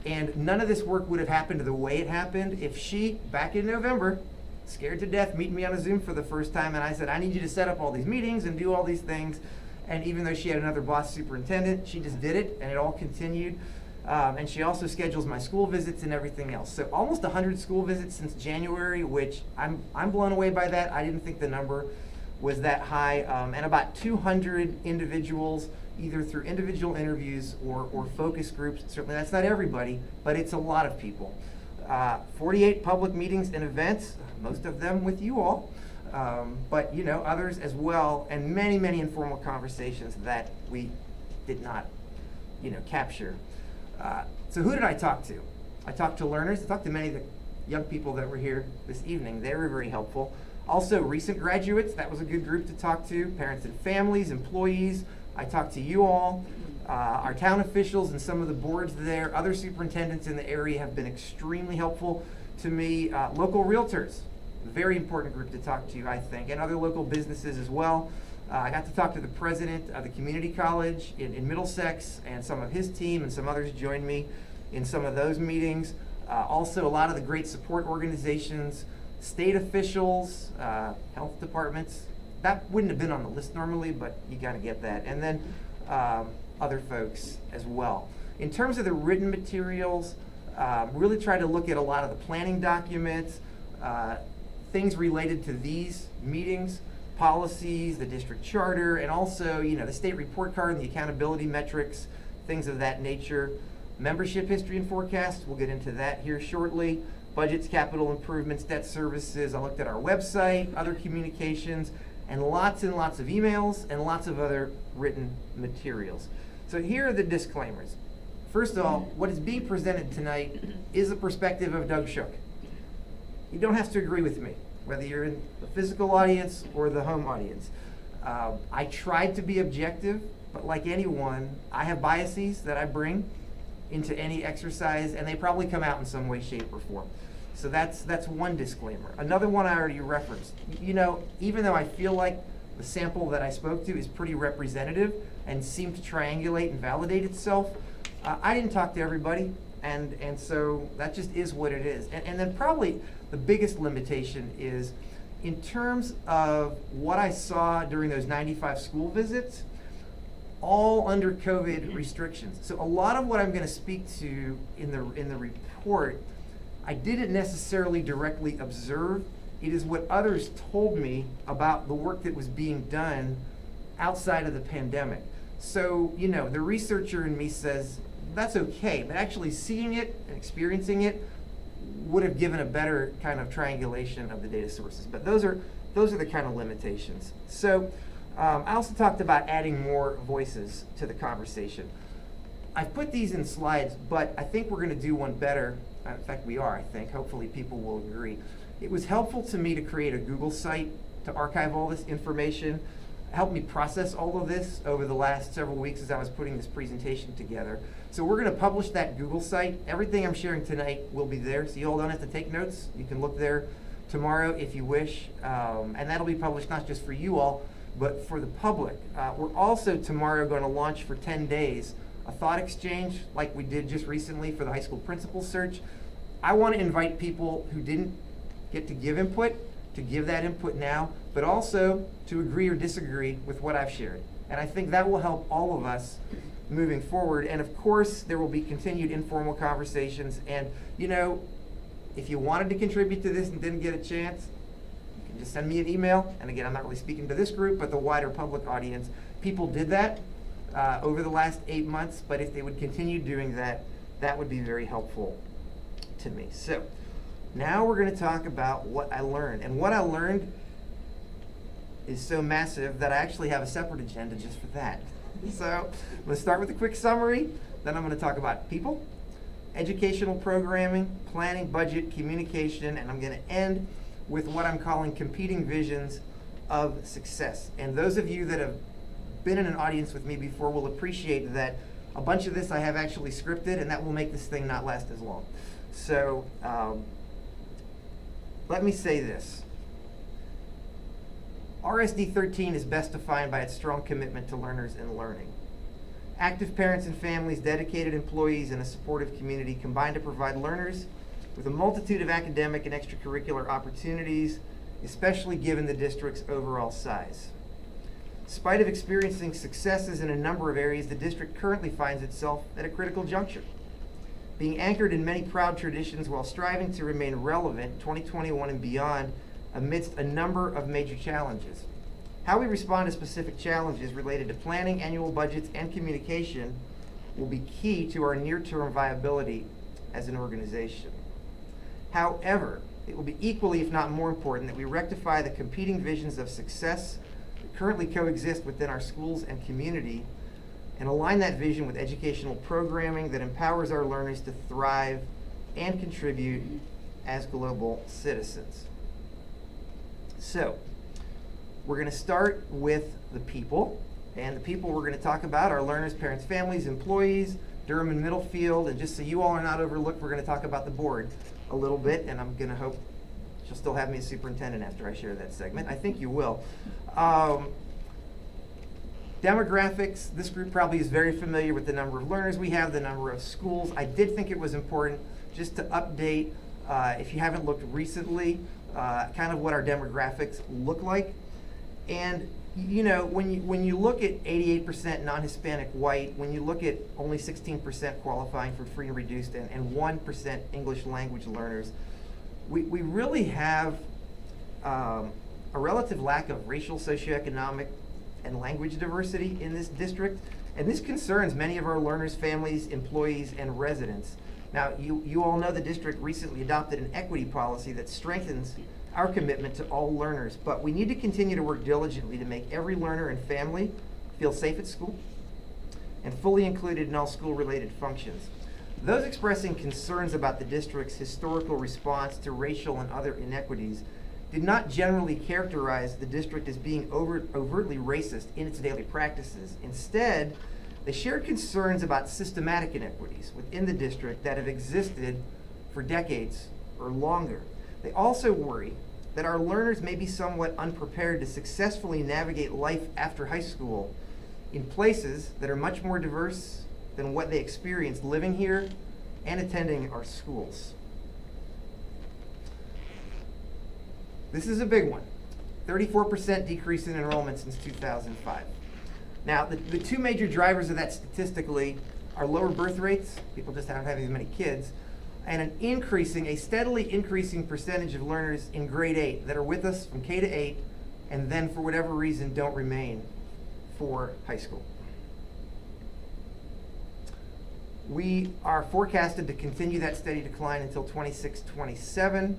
and none of this work would have happened the way it happened if she, back in November, scared to death, meeting me on a Zoom for the first time, and I said, I need you to set up all these meetings and do all these things. And even though she had another boss superintendent, she just did it, and it all continued. And she also schedules my school visits and everything else. So almost 100 school visits since January, which I'm blown away by that. I didn't think the number was that high. And about 200 individuals, either through individual interviews or focus groups. Certainly that's not everybody, but it's a lot of people. 48 public meetings and events, most of them with you all, but others as well, and many, many informal conversations that we did not capture. So who did I talk to? I talked to learners. I talked to many of the young people that were here this evening. They were very helpful. Also, recent graduates, that was a good group to talk to. Parents and families, employees. I talked to you all, our town officials and some of the boards there. Other superintendents in the area have been extremely helpful to me. Local realtors, very important group to talk to, I think, and other local businesses as well. I got to talk to the president of the community college in Middlesex, and some of his team, and some others joined me in some of those meetings. Also, a lot of the great support organizations, state officials, health departments. That wouldn't have been on the list normally, but you got to get that. And then other folks as well. In terms of the written materials, really try to look at a lot of the planning documents, things related to these meetings, policies, the district charter, and also, the state report card and the accountability metrics, things of that nature. Membership history and forecast, we'll get into that here shortly. Budgets, capital improvements, debt services. I looked at our website, other communications, and lots of emails and lots of other written materials. So here are the disclaimers. First of all, what is being presented tonight is the perspective of Doug Shook. You don't have to agree with me, whether you're in the physical audience or the home audience. I tried to be objective, but like anyone, I have biases that I bring into any exercise, and they probably come out in some way, shape, or form. So that's one disclaimer. Another one I already referenced. You know, even though I feel like the sample that I spoke to is pretty representative and seemed to triangulate and validate itself, I didn't talk to everybody, and so that just is what it is. And then probably the biggest limitation is in terms of what I saw during those 95 school visits, all under COVID restrictions. So a lot of what I'm going to speak to in the report, I didn't necessarily directly observe. It is what others told me about the work that was being done outside of the pandemic. So, you know, the researcher in me says, that's okay, but actually seeing it and experiencing it would have given a better kind of triangulation of the data sources. But those are the kind of limitations. So I also talked about adding more voices to the conversation. I've put these in slides, but I think we're going to do one better. In fact, we are, I think. Hopefully people will agree. It was helpful to me to create a Google site to archive all this information. It helped me process all of this over the last several weeks as I was putting this presentation together. So we're going to publish that Google site. Everything I'm sharing tonight will be there, so you all don't have to take notes. You can look there tomorrow if you wish, and that'll be published not just for you all, but for the public. We're also tomorrow going to launch for 10 days a thought exchange like we did just recently for the high school principal search. I want to invite people who didn't get to give input to give that input now, but also to agree or disagree with what I've shared. And I think that will help all of us moving forward. And of course, there will be continued informal conversations. And, you know, if you wanted to contribute to this and didn't get a chance, you can just send me an email. And again, I'm not really speaking to this group, but the wider public audience. People did that over the last 8 months, but if they would continue doing that, that would be very helpful to me. So now we're going to talk about what I learned. And what I learned is so massive that I actually have a separate agenda just for that. So I'm going to start with a quick summary, then I'm going to talk about people, educational programming, planning, budget, communication, and I'm going to end with what I'm calling competing visions of success. And those of you that have been in an audience with me before will appreciate that a bunch of this I have actually scripted, and that will make this thing not last as long. So let me say this. RSD13 is best defined by its strong commitment to learners and learning. Active parents and families, dedicated employees, and a supportive community combine to provide learners with a multitude of academic and extracurricular opportunities, especially given the district's overall size. In spite of experiencing successes in a number of areas, the district currently finds itself at a critical juncture. Being anchored in many proud traditions while striving to remain relevant 2021 and beyond amidst a number of major challenges. How we respond to specific challenges related to planning, annual budgets, and communication will be key to our near-term viability as an organization. However, it will be equally, if not more important, that we rectify the competing visions of success that currently coexist within our schools and community and align that vision with educational programming that empowers our learners to thrive and contribute as global citizens. So, we're going to start with the people, and the people we're going to talk about are learners, parents, families, employees, Durham and Middlefield, and just so you all are not overlooked, we're going to talk about the board a little bit, and I'm going to hope she'll still have me as superintendent after I share that segment. I think you will. Demographics, this group probably is very familiar with the number of learners we have, the number of schools. I did think it was important just to update, if you haven't looked recently, kind of what our demographics look like. And you know, when you look at 88% non-Hispanic white, when you look at only 16% qualifying for free and reduced and 1% English language learners, we really have a relative lack of racial, socioeconomic, and language diversity in this district. And this concerns many of our learners, families, employees, and residents. Now, you all know the district recently adopted an equity policy that strengthens our commitment to all learners, but we need to continue to work diligently to make every learner and family feel safe at school, and fully included in all school-related functions. Those expressing concerns about the district's historical response to racial and other inequities did not generally characterize the district as being overtly racist in its daily practices. Instead, they shared concerns about systematic inequities within the district that have existed for decades or longer. They also worry that our learners may be somewhat unprepared to successfully navigate life after high school in places that are much more diverse than what they experienced living here and attending our schools. This is a big one. 34% decrease in enrollment since 2005. Now, the two major drivers of that statistically are lower birth rates, people just aren't having as many kids, and a steadily increasing percentage of learners in grade 8 that are with us from K to 8 and then for whatever reason don't remain for high school. We are forecasted to continue that steady decline until 26-27,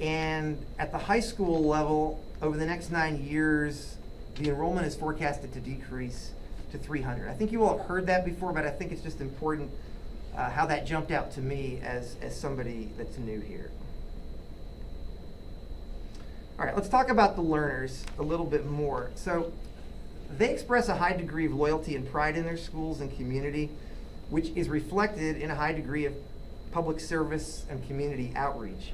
and at the high school level, over the next 9 years, the enrollment is forecasted to decrease to 300. I think you all have heard that before, but I think it's just important how that jumped out to me as somebody that's new here. All right, let's talk about the learners a little bit more. So they express a high degree of loyalty and pride in their schools and community, which is reflected in a high degree of public service and community outreach.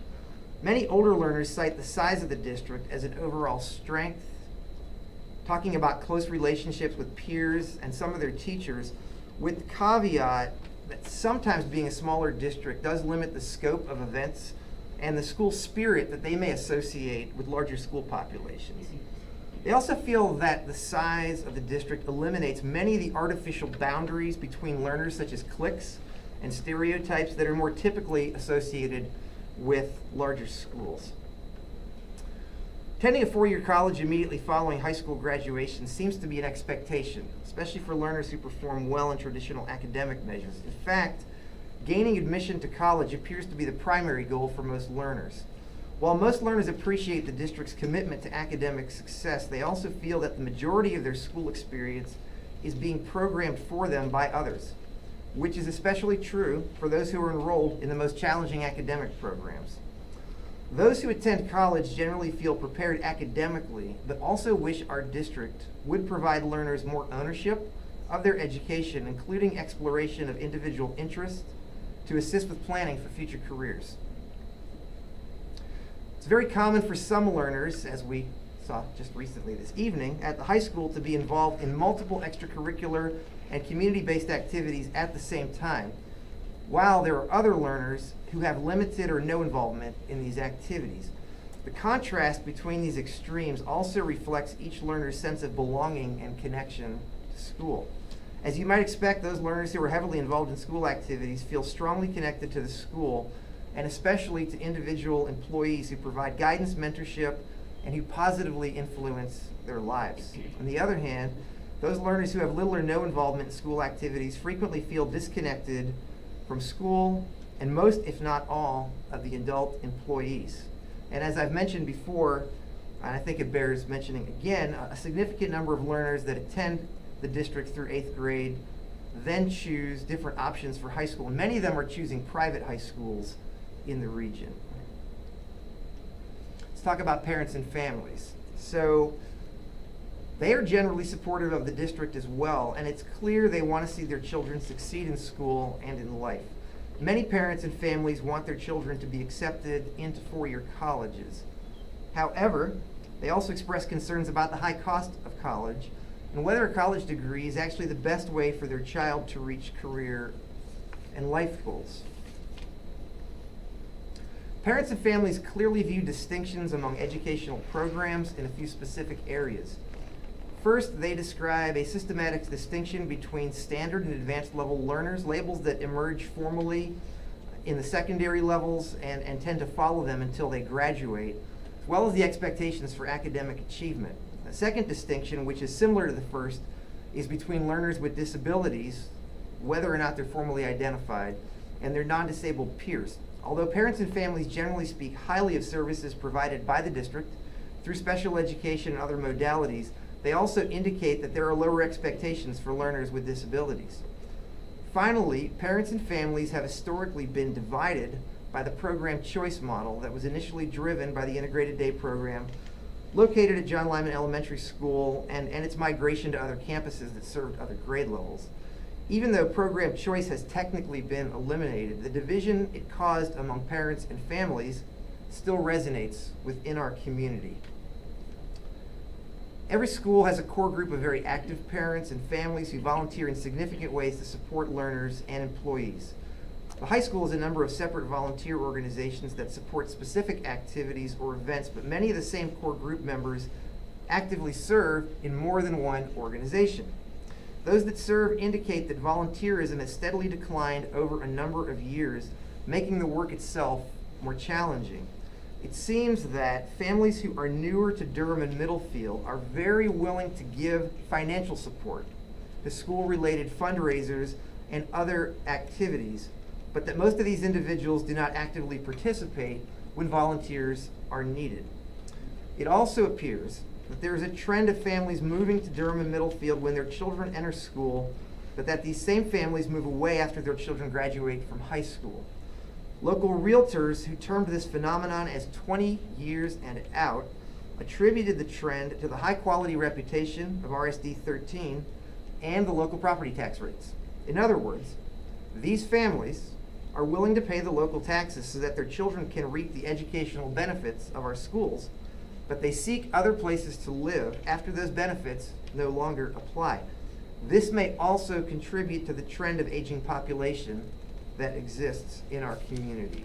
Many older learners cite the size of the district as an overall strength, talking about close relationships with peers and some of their teachers, with the caveat that sometimes being a smaller district does limit the scope of events and the school spirit that they may associate with larger school populations. They also feel that the size of the district eliminates many of the artificial boundaries between learners, such as cliques and stereotypes that are more typically associated with larger schools. Attending a four-year college immediately following high school graduation seems to be an expectation, especially for learners who perform well in traditional academic measures. In fact, gaining admission to college appears to be the primary goal for most learners. While most learners appreciate the district's commitment to academic success, they also feel that the majority of their school experience is being programmed for them by others, which is especially true for those who are enrolled in the most challenging academic programs. Those who attend college generally feel prepared academically, but also wish our district would provide learners more ownership of their education, including exploration of individual interests to assist with planning for future careers. It's very common for some learners, as we saw just recently this evening, at the high school to be involved in multiple extracurricular and community-based activities at the same time, while there are other learners who have limited or no involvement in these activities. The contrast between these extremes also reflects each learner's sense of belonging and connection to school. As you might expect, those learners who are heavily involved in school activities feel strongly connected to the school, and especially to individual employees who provide guidance, mentorship, and who positively influence their lives. On the other hand, those learners who have little or no involvement in school activities frequently feel disconnected from school and most, if not all, of the adult employees. And as I've mentioned before, and I think it bears mentioning again, a significant number of learners that attend the district through 8th grade then choose different options for high school. And many of them are choosing private high schools in the region. Let's talk about parents and families. So they are generally supportive of the district as well, and it's clear they want to see their children succeed in school and in life. Many parents and families want their children to be accepted into four-year colleges. However, they also express concerns about the high cost of college and whether a college degree is actually the best way for their child to reach career and life goals. Parents and families clearly view distinctions among educational programs in a few specific areas. First, they describe a systematic distinction between standard and advanced level learners, labels that emerge formally in the secondary levels and tend to follow them until they graduate, as well as the expectations for academic achievement. A second distinction, which is similar to the first, is between learners with disabilities, whether or not they're formally identified, and their non-disabled peers. Although parents and families generally speak highly of services provided by the district through special education and other modalities, they also indicate that there are lower expectations for learners with disabilities. Finally, parents and families have historically been divided by the program choice model that was initially driven by the integrated day program located at John Lyman Elementary School and its migration to other campuses that served other grade levels. Even though program choice has technically been eliminated, the division it caused among parents and families still resonates within our community. Every school has a core group of very active parents and families who volunteer in significant ways to support learners and employees. The high school has a number of separate volunteer organizations that support specific activities or events, but many of the same core group members actively serve in more than one organization. Those that serve indicate that volunteerism has steadily declined over a number of years, making the work itself more challenging. It seems that families who are newer to Durham and Middlefield are very willing to give financial support to school-related fundraisers and other activities, but that most of these individuals do not actively participate when volunteers are needed. It also appears that there is a trend of families moving to Durham and Middlefield when their children enter school, but that these same families move away after their children graduate from high school. Local realtors who termed this phenomenon as 20 years and out attributed the trend to the high-quality reputation of RSD13 and the local property tax rates. In other words, these families are willing to pay the local taxes so that their children can reap the educational benefits of our schools, but they seek other places to live after those benefits no longer apply. This may also contribute to the trend of aging population that exists in our community.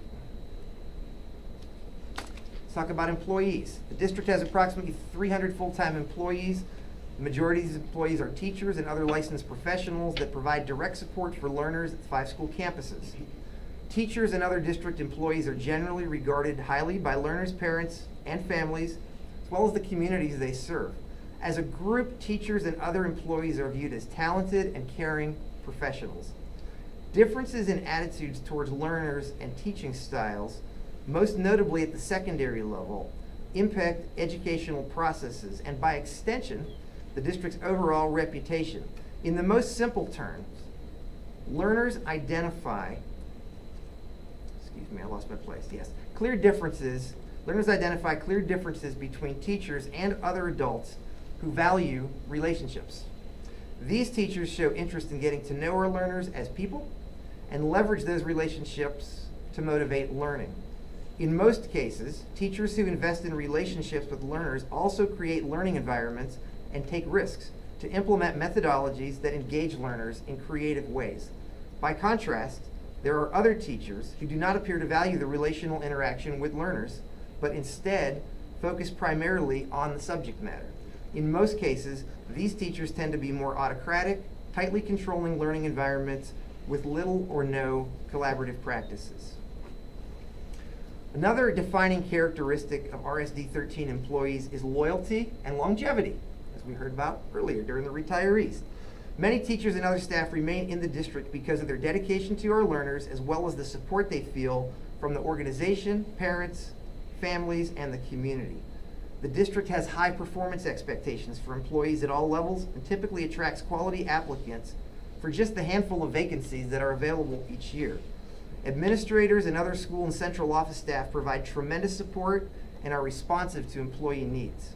Let's talk about employees. The district has approximately 300 full-time employees. The majority of these employees are teachers and other licensed professionals that provide direct support for learners at 5 school campuses. Teachers and other district employees are generally regarded highly by learners, parents, and families, as well as the communities they serve. As a group, teachers and other employees are viewed as talented and caring professionals. Differences in attitudes towards learners and teaching styles, most notably at the secondary level, impact educational processes and, by extension, the district's overall reputation. In the most simple terms, learners identify, Learners identify clear differences between teachers and other adults who value relationships. These teachers show interest in getting to know our learners as people and leverage those relationships to motivate learning. In most cases, teachers who invest in relationships with learners also create learning environments and take risks to implement methodologies that engage learners in creative ways. By contrast, there are other teachers who do not appear to value the relational interaction with learners, but instead focus primarily on the subject matter. In most cases, these teachers tend to be more autocratic, tightly controlling learning environments with little or no collaborative practices. Another defining characteristic of RSD13 employees is loyalty and longevity, as we heard about earlier during the retirees. Many teachers and other staff remain in the district because of their dedication to our learners, as well as the support they feel from the organization, parents, families, and the community. The district has high performance expectations for employees at all levels and typically attracts quality applicants for just the handful of vacancies that are available each year. Administrators and other school and central office staff provide tremendous support and are responsive to employee needs.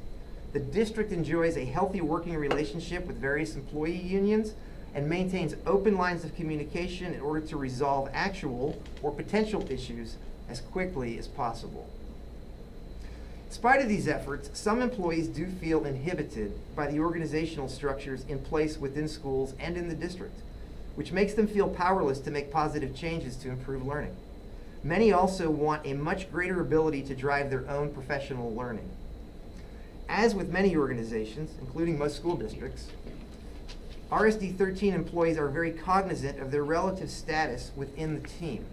The district enjoys a healthy working relationship with various employee unions and maintains open lines of communication in order to resolve actual or potential issues as quickly as possible. In spite of these efforts, some employees do feel inhibited by the organizational structures in place within schools and in the district, which makes them feel powerless to make positive changes to improve learning. Many also want a much greater ability to drive their own professional learning. As with many organizations, including most school districts, RSD13 employees are very cognizant of their relative status within the team.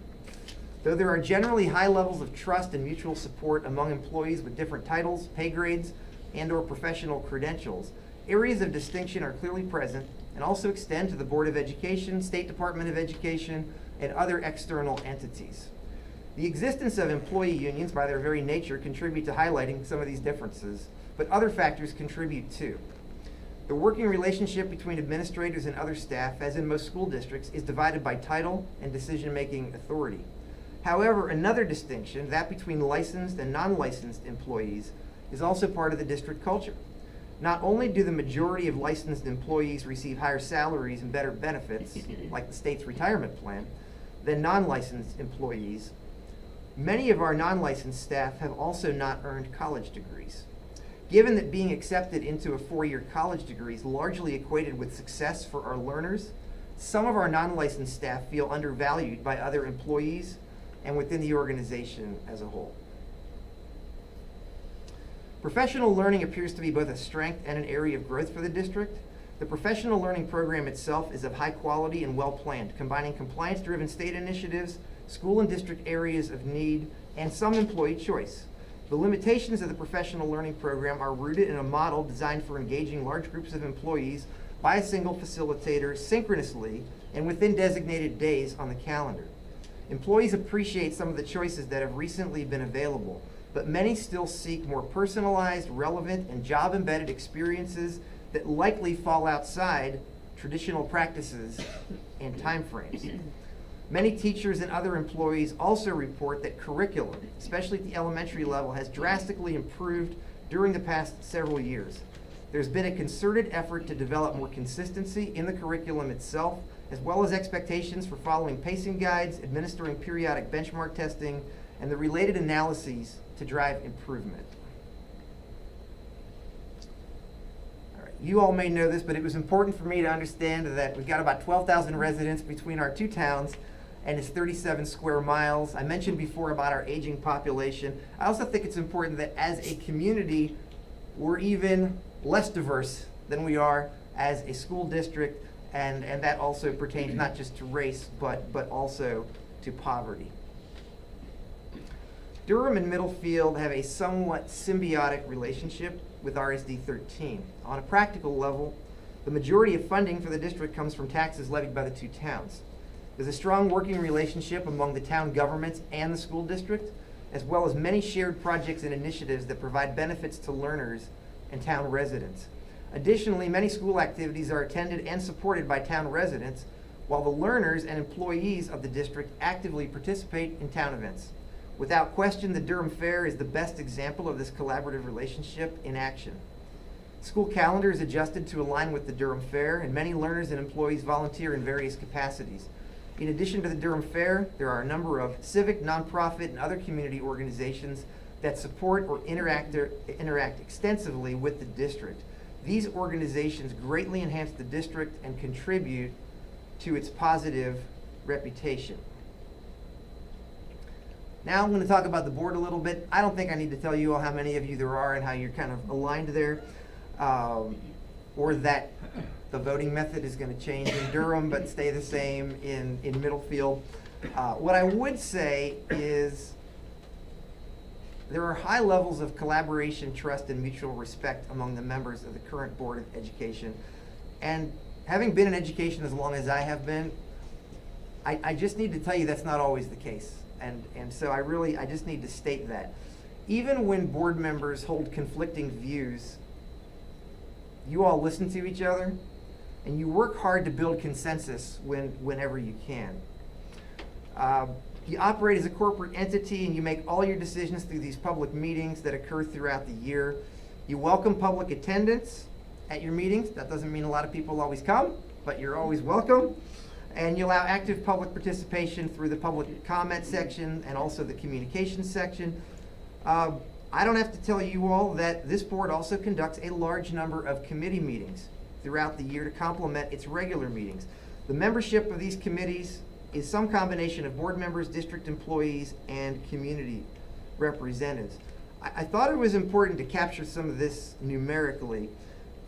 Though there are generally high levels of trust and mutual support among employees with different titles, pay grades, and/or professional credentials, areas of distinction are clearly present and also extend to the Board of Education, State Department of Education, and other external entities. The existence of employee unions, by their very nature, contribute to highlighting some of these differences, but other factors contribute too. The working relationship between administrators and other staff, as in most school districts, is divided by title and decision-making authority. However, another distinction, that between licensed and non-licensed employees, is also part of the district culture. Not only do the majority of licensed employees receive higher salaries and better benefits, like the state's retirement plan, than non-licensed employees, many of our non-licensed staff have also not earned college degrees. Given that being accepted into a four-year college degree is largely equated with success for our learners, some of our non-licensed staff feel undervalued by other employees and within the organization as a whole. Professional learning appears to be both a strength and an area of growth for the district. The professional learning program itself is of high quality and well planned, combining compliance-driven state initiatives, school and district areas of need, and some employee choice. The limitations of the professional learning program are rooted in a model designed for engaging large groups of employees by a single facilitator synchronously and within designated days on the calendar. Employees appreciate some of the choices that have recently been available, but many still seek more personalized, relevant, and job-embedded experiences that likely fall outside traditional practices and timeframes. Many teachers and other employees also report that curriculum, especially at the elementary level, has drastically improved during the past several years. There's been a concerted effort to develop more consistency in the curriculum itself, as well as expectations for following pacing guides, administering periodic benchmark testing, and the related analyses to drive improvement. All right, you all may know this, but it was important for me to understand that we've got about 12,000 residents between our two towns, and it's 37 square miles. I mentioned before about our aging population. I also think it's important that as a community, we're even less diverse than we are as a school district, and that also pertains not just to race, but also to poverty. Durham and Middlefield have a somewhat symbiotic relationship with RSD13. On a practical level, the majority of funding for the district comes from taxes levied by the two towns. There's a strong working relationship among the town governments and the school district, as well as many shared projects and initiatives that provide benefits to learners and town residents. Additionally, many school activities are attended and supported by town residents, while the learners and employees of the district actively participate in town events. Without question, the Durham Fair is the best example of this collaborative relationship in action. School calendar is adjusted to align with the Durham Fair, and many learners and employees volunteer in various capacities. In addition to the Durham Fair, there are a number of civic, nonprofit, and other community organizations that support or interact extensively with the district. These organizations greatly enhance the district and contribute to its positive reputation. Now I'm going to talk about the board a little bit. I don't think I need to tell you all how many of you there are and how you're kind of aligned there, or that the voting method is going to change in Durham but stay the same in Middlefield. What I would say is there are high levels of collaboration, trust, and mutual respect among the members of the current Board of Education. And having been in education as long as I have been, I just need to tell you that's not always the case. And so I just need to state that. Even when board members hold conflicting views, you all listen to each other, and you work hard to build consensus whenever you can. You operate as a corporate entity, and you make all your decisions through these public meetings that occur throughout the year. You welcome public attendance at your meetings. That doesn't mean a lot of people always come, but you're always welcome. And you allow active public participation through the public comment section and also the communications section. I don't have to tell you all that this board also conducts a large number of committee meetings throughout the year to complement its regular meetings. The membership of these committees is some combination of board members, district employees, and community representatives. I thought it was important to capture some of this numerically,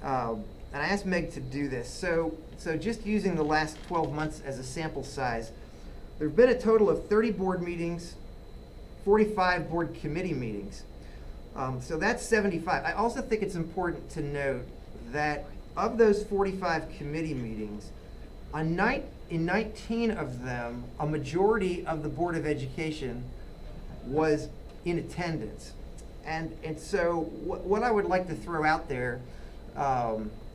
and I asked Meg to do this. So just using the last 12 months as a sample size, there have been a total of 30 board meetings, 45 board committee meetings. So that's 75. I also think it's important to note that of those 45 committee meetings, in 19 of them, a majority of the Board of Education was in attendance. And so what I would like to throw out there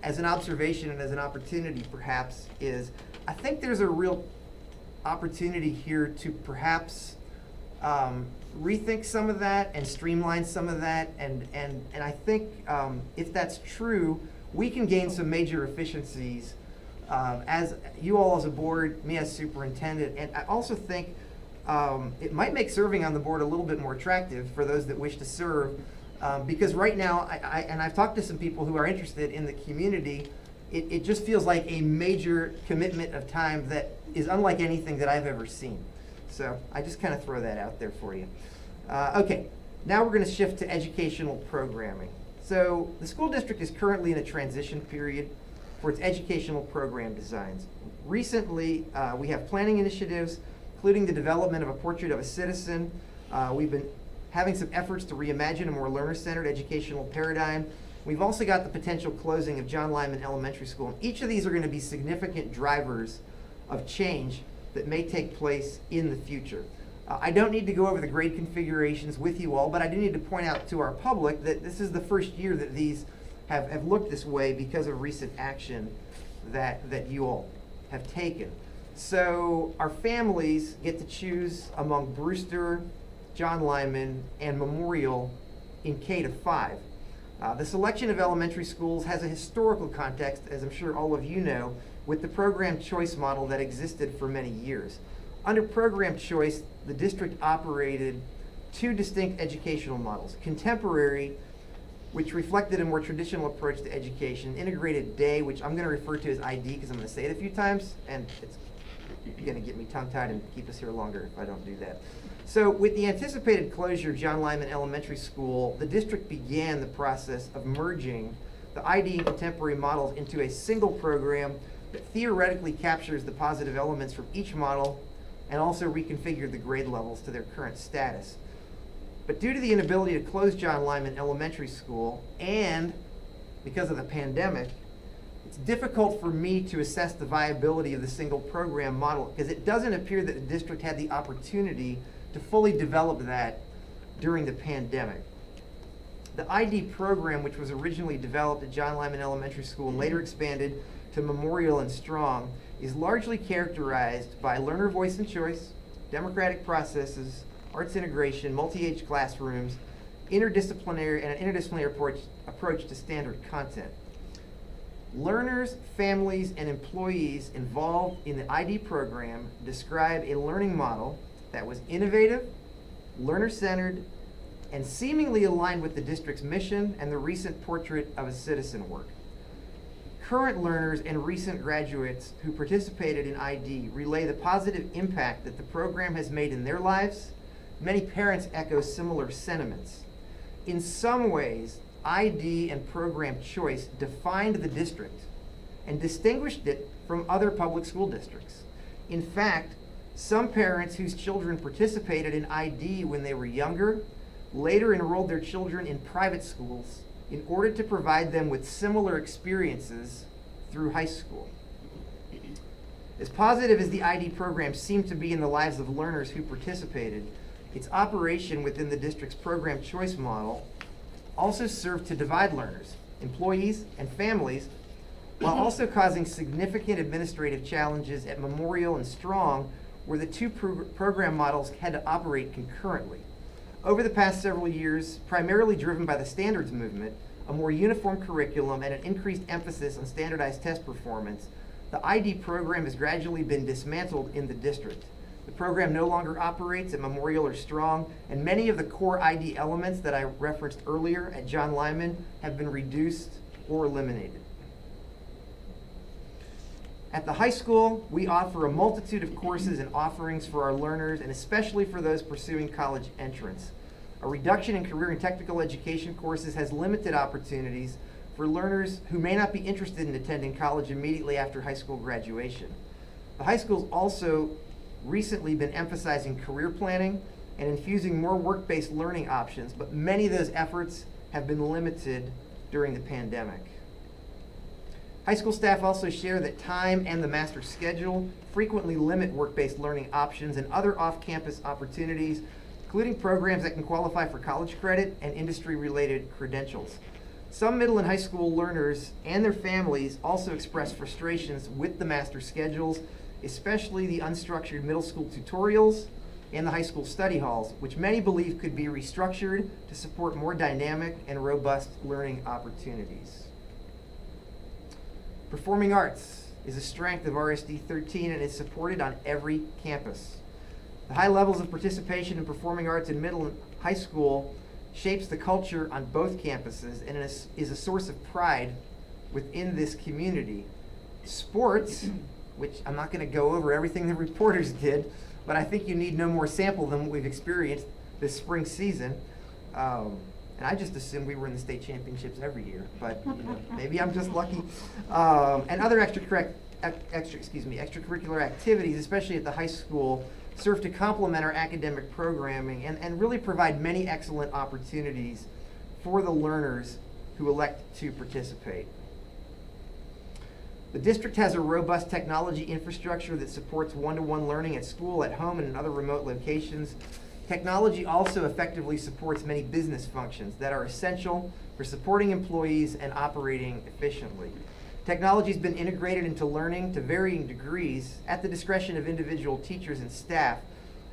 as an observation and as an opportunity perhaps is, I think there's a real opportunity here to perhaps rethink some of that and streamline some of that, and I think if that's true, we can gain some major efficiencies as you all as a board, me as superintendent, and I also think it might make serving on the board a little bit more attractive for those that wish to serve, because right now, and I've talked to some people who are interested in the community, it just feels like a major commitment of time that is unlike anything that I've ever seen. So I just kind of throw that out there for you. Okay, now we're going to shift to educational programming. So the school district is currently in a transition period for its educational program designs. Recently, we have planning initiatives, including the development of a portrait of a citizen. We've been having some efforts to reimagine a more learner-centered educational paradigm. We've also got the potential closing of John Lyman Elementary School. And each of these are going to be significant drivers of change that may take place in the future. I don't need to go over the grade configurations with you all, but I do need to point out to our public that this is the first year that these have looked this way because of recent action that you all have taken. So our families get to choose among Brewster, John Lyman, and Memorial in K-5. The selection of elementary schools has a historical context, as I'm sure all of you know, with the program choice model that existed for many years. Under program choice, the district operated two distinct educational models: contemporary, which reflected a more traditional approach to education; integrated day, which I'm going to refer to as ID because I'm going to say it a few times, and it's going to get me tongue-tied and keep us here longer if I don't do that. So with the anticipated closure of John Lyman Elementary School, the district began the process of merging the ID and contemporary models into a single program that theoretically captures the positive elements from each model and also reconfigured the grade levels to their current status. But due to the inability to close John Lyman Elementary School and because of the pandemic, it's difficult for me to assess the viability of the single program model because it doesn't appear that the district had the opportunity to fully develop that during the pandemic. The ID program, which was originally developed at John Lyman Elementary School and later expanded to Memorial and Strong, is largely characterized by learner voice and choice, democratic processes, arts integration, multi-age classrooms, and an interdisciplinary approach to standard content. Learners, families, and employees involved in the ID program describe a learning model that was innovative, learner-centered, and seemingly aligned with the district's mission and the recent Portrait of a Citizen work. Current learners and recent graduates who participated in ID relay the positive impact that the program has made in their lives. Many parents echo similar sentiments. In some ways, ID and program choice defined the district and distinguished it from other public school districts. In fact, some parents whose children participated in ID when they were younger later enrolled their children in private schools in order to provide them with similar experiences through high school. As positive as the ID program seemed to be in the lives of learners who participated, its operation within the district's program choice model also served to divide learners, employees, and families, while also causing significant administrative challenges at Memorial and Strong, where the two program models had to operate concurrently. Over the past several years, primarily driven by the standards movement, a more uniform curriculum, and an increased emphasis on standardized test performance, the ID program has gradually been dismantled in the district. The program no longer operates at Memorial or Strong, and many of the core ID elements that I referenced earlier at John Lyman have been reduced or eliminated. At the high school, we offer a multitude of courses and offerings for our learners, and especially for those pursuing college entrance. A reduction in career and technical education courses has limited opportunities for learners who may not be interested in attending college immediately after high school graduation. The high school's also recently been emphasizing career planning and infusing more work-based learning options, but many of those efforts have been limited during the pandemic. High school staff also share that time and the master schedule frequently limit work-based learning options and other off-campus opportunities, including programs that can qualify for college credit and industry-related credentials. Some middle and high school learners and their families also express frustrations with the master schedules, especially the unstructured middle school tutorials and the high school study halls, which many believe could be restructured to support more dynamic and robust learning opportunities. Performing arts is a strength of RSD13 and is supported on every campus. The high levels of participation in performing arts in middle and high school shapes the culture on both campuses and is a source of pride within this community. Sports, which I'm not going to go over everything the reporters did, but I think you need no more sample than what we've experienced this spring season. And I just assumed we were in the state championships every year, but maybe I'm just lucky. And other extracurricular activities, especially at the high school, serve to complement our academic programming and really provide many excellent opportunities for the learners who elect to participate. The district has a robust technology infrastructure that supports one-to-one learning at school, at home, and in other remote locations. Technology also effectively supports many business functions that are essential for supporting employees and operating efficiently. Technology has been integrated into learning to varying degrees at the discretion of individual teachers and staff,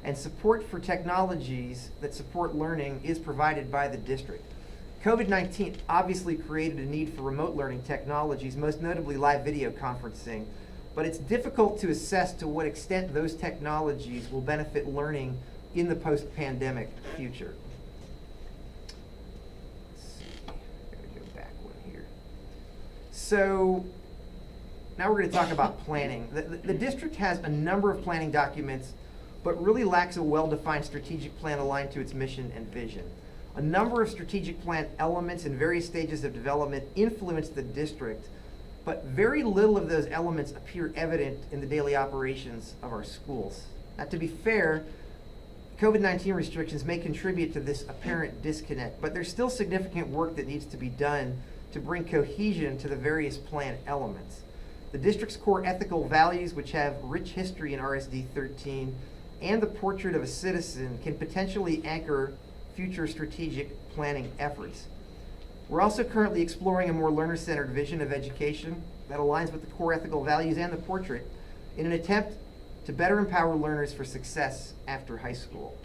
and support for technologies that support learning is provided by the district. COVID-19 obviously created a need for remote learning technologies, most notably live video conferencing, but it's difficult to assess to what extent those technologies will benefit learning in the post-pandemic future. Let's see, I gotta go back one here. So now we're going to talk about planning. The district has a number of planning documents, but really lacks a well-defined strategic plan aligned to its mission and vision. A number of strategic plan elements in various stages of development influence the district, but very little of those elements appear evident in the daily operations of our schools. Now, to be fair, COVID-19 restrictions may contribute to this apparent disconnect, but there's still significant work that needs to be done to bring cohesion to the various plan elements. The district's core ethical values, which have rich history in RSD13, and the portrait of a citizen can potentially anchor future strategic planning efforts. We're also currently exploring a more learner-centered vision of education that aligns with the core ethical values and the portrait in an attempt to better empower learners for success after high school.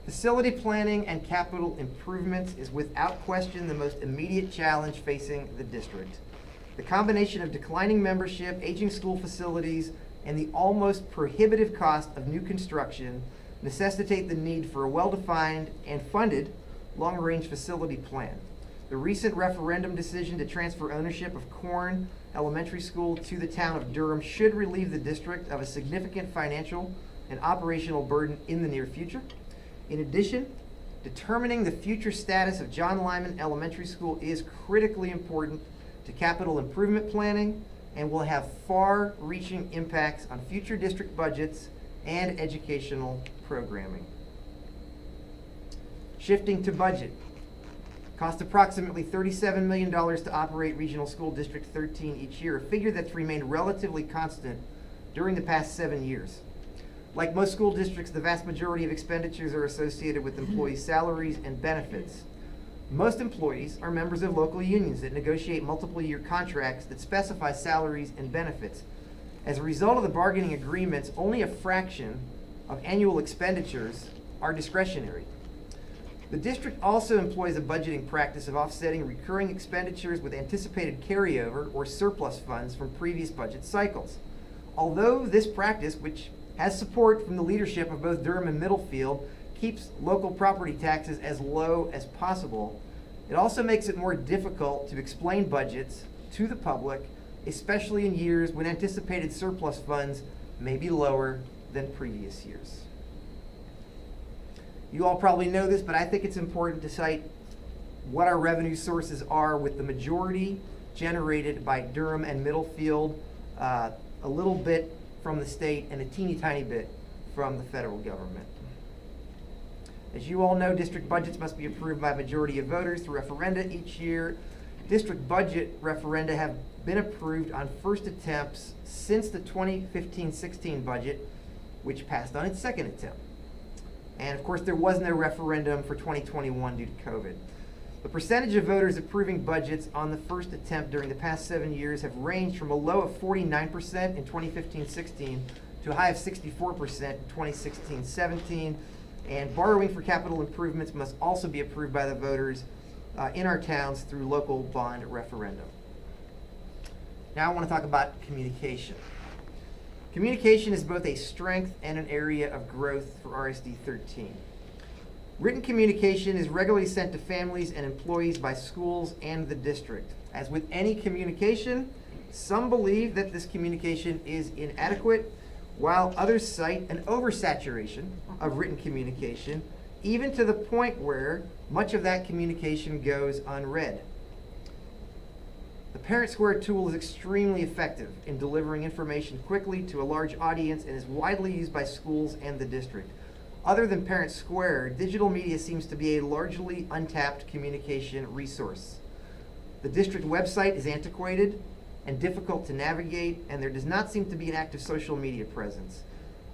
Facility planning and capital improvements is without question the most immediate challenge facing the district. The combination of declining membership, aging school facilities, and the almost prohibitive cost of new construction necessitate the need for a well-defined and funded long-range facility plan. The recent referendum decision to transfer ownership of Corn Elementary School to the town of Durham should relieve the district of a significant financial and operational burden in the near future. In addition, determining the future status of John Lyman Elementary School is critically important to capital improvement planning and will have far-reaching impacts on future district budgets and educational programming. Shifting to budget. Cost approximately $37 million to operate Regional School District 13 each year, a figure that's remained relatively constant during the past 7 years. Like most school districts, the vast majority of expenditures are associated with employee salaries and benefits. Most employees are members of local unions that negotiate multiple-year contracts that specify salaries and benefits. As a result of the bargaining agreements, only a fraction of annual expenditures are discretionary. The district also employs a budgeting practice of offsetting recurring expenditures with anticipated carryover or surplus funds from previous budget cycles. Although this practice, which has support from the leadership of both Durham and Middlefield, keeps local property taxes as low as possible, it also makes it more difficult to explain budgets to the public, especially in years when anticipated surplus funds may be lower than previous years. You all probably know this, but I think it's important to cite what our revenue sources are, with the majority generated by Durham and Middlefield, a little bit from the state and a teeny tiny bit from the federal government. As you all know, district budgets must be approved by a majority of voters through referenda each year. District budget referenda have been approved on first attempts since the 2015-16 budget, which passed on its second attempt. And of course, there was no referendum for 2021 due to COVID. The percentage of voters approving budgets on the first attempt during the past 7 years have ranged from a low of 49% in 2015-16 to a high of 64% in 2016-17. And borrowing for capital improvements must also be approved by the voters in our towns through local bond referendum. Now I want to talk about communication. Communication is both a strength and an area of growth for RSD13. Written communication is regularly sent to families and employees by schools and the district. As with any communication, some believe that this communication is inadequate, while others cite an oversaturation of written communication, even to the point where much of that communication goes unread. The Parent Square tool is extremely effective in delivering information quickly to a large audience and is widely used by schools and the district. Other than Parent Square, digital media seems to be a largely untapped communication resource. The district website is antiquated and difficult to navigate, and there does not seem to be an active social media presence.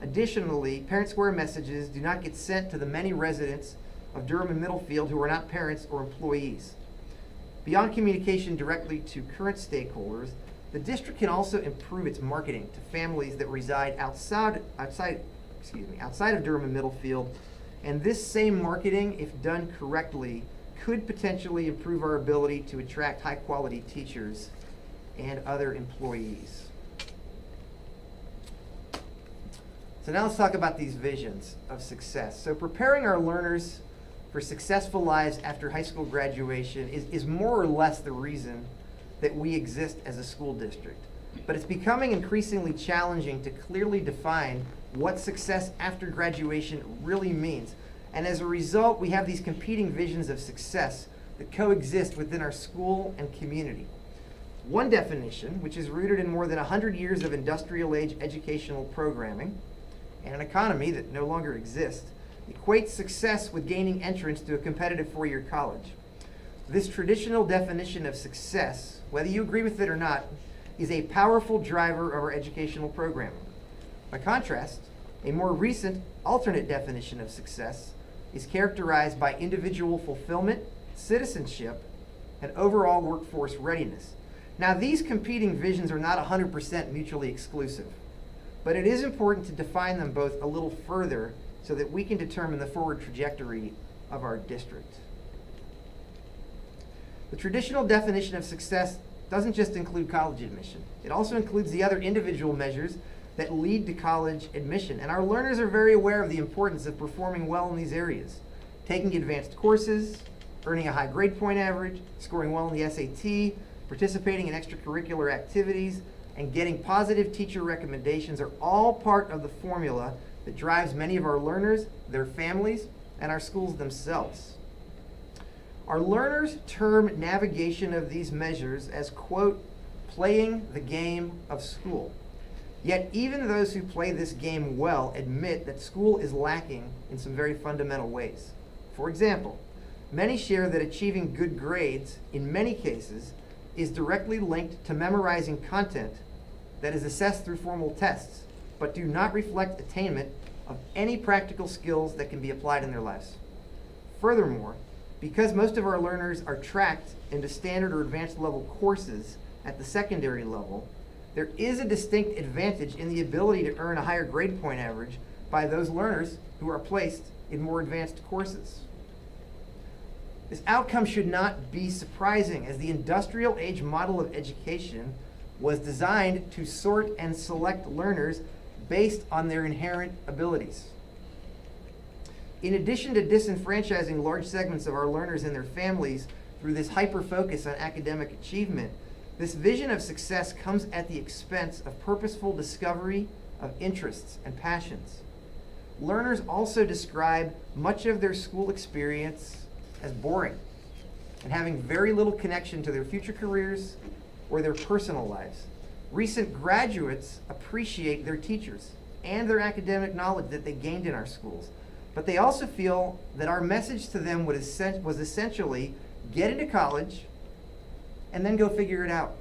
Additionally, Parent Square messages do not get sent to the many residents of Durham and Middlefield who are not parents or employees. Beyond communication directly to current stakeholders, the district can also improve its marketing to families that reside outside of Durham and Middlefield, and this same marketing, if done correctly, could potentially improve our ability to attract high-quality teachers and other employees. So now let's talk about these visions of success. So preparing our learners for successful lives after high school graduation is more or less the reason that we exist as a school district. But it's becoming increasingly challenging to clearly define what success after graduation really means. And as a result, we have these competing visions of success that coexist within our school and community. One definition, which is rooted in more than 100 years of industrial-age educational programming and an economy that no longer exists, equates success with gaining entrance to a competitive four-year college. This traditional definition of success, whether you agree with it or not, is a powerful driver of our educational programming. By contrast, a more recent alternate definition of success is characterized by individual fulfillment, citizenship, and overall workforce readiness. Now, these competing visions are not 100% mutually exclusive, but it is important to define them both a little further so that we can determine the forward trajectory of our district. The traditional definition of success doesn't just include college admission. It also includes the other individual measures that lead to college admission. And our learners are very aware of the importance of performing well in these areas. Taking advanced courses, earning a high grade point average, scoring well in the SAT, participating in extracurricular activities, and getting positive teacher recommendations are all part of the formula that drives many of our learners, their families, and our schools themselves. Our learners term navigation of these measures as, quote, playing the game of school. Yet even those who play this game well admit that school is lacking in some very fundamental ways. For example, many share that achieving good grades, in many cases, is directly linked to memorizing content that is assessed through formal tests, but do not reflect attainment of any practical skills that can be applied in their lives. Furthermore, because most of our learners are tracked into standard or advanced level courses at the secondary level, there is a distinct advantage in the ability to earn a higher grade point average by those learners who are placed in more advanced courses. This outcome should not be surprising, as the industrial age model of education was designed to sort and select learners based on their inherent abilities. In addition to disenfranchising large segments of our learners and their families through this hyper-focus on academic achievement, this vision of success comes at the expense of purposeful discovery of interests and passions. Learners also describe much of their school experience as boring and having very little connection to their future careers or their personal lives. Recent graduates appreciate their teachers and their academic knowledge that they gained in our schools, but they also feel that our message to them was essentially get into college and then go figure it out.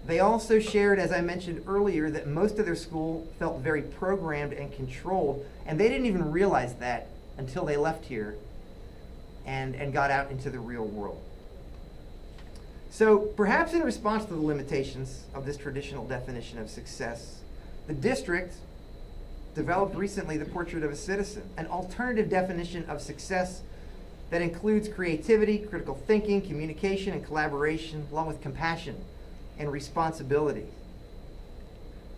They also shared, as I mentioned earlier, that most of their school felt very programmed and controlled, and they didn't even realize that until they left here. and got out into the real world. So perhaps in response to the limitations of this traditional definition of success, the district developed recently the Portrait of a Citizen, an alternative definition of success that includes creativity, critical thinking, communication, and collaboration, along with compassion and responsibility.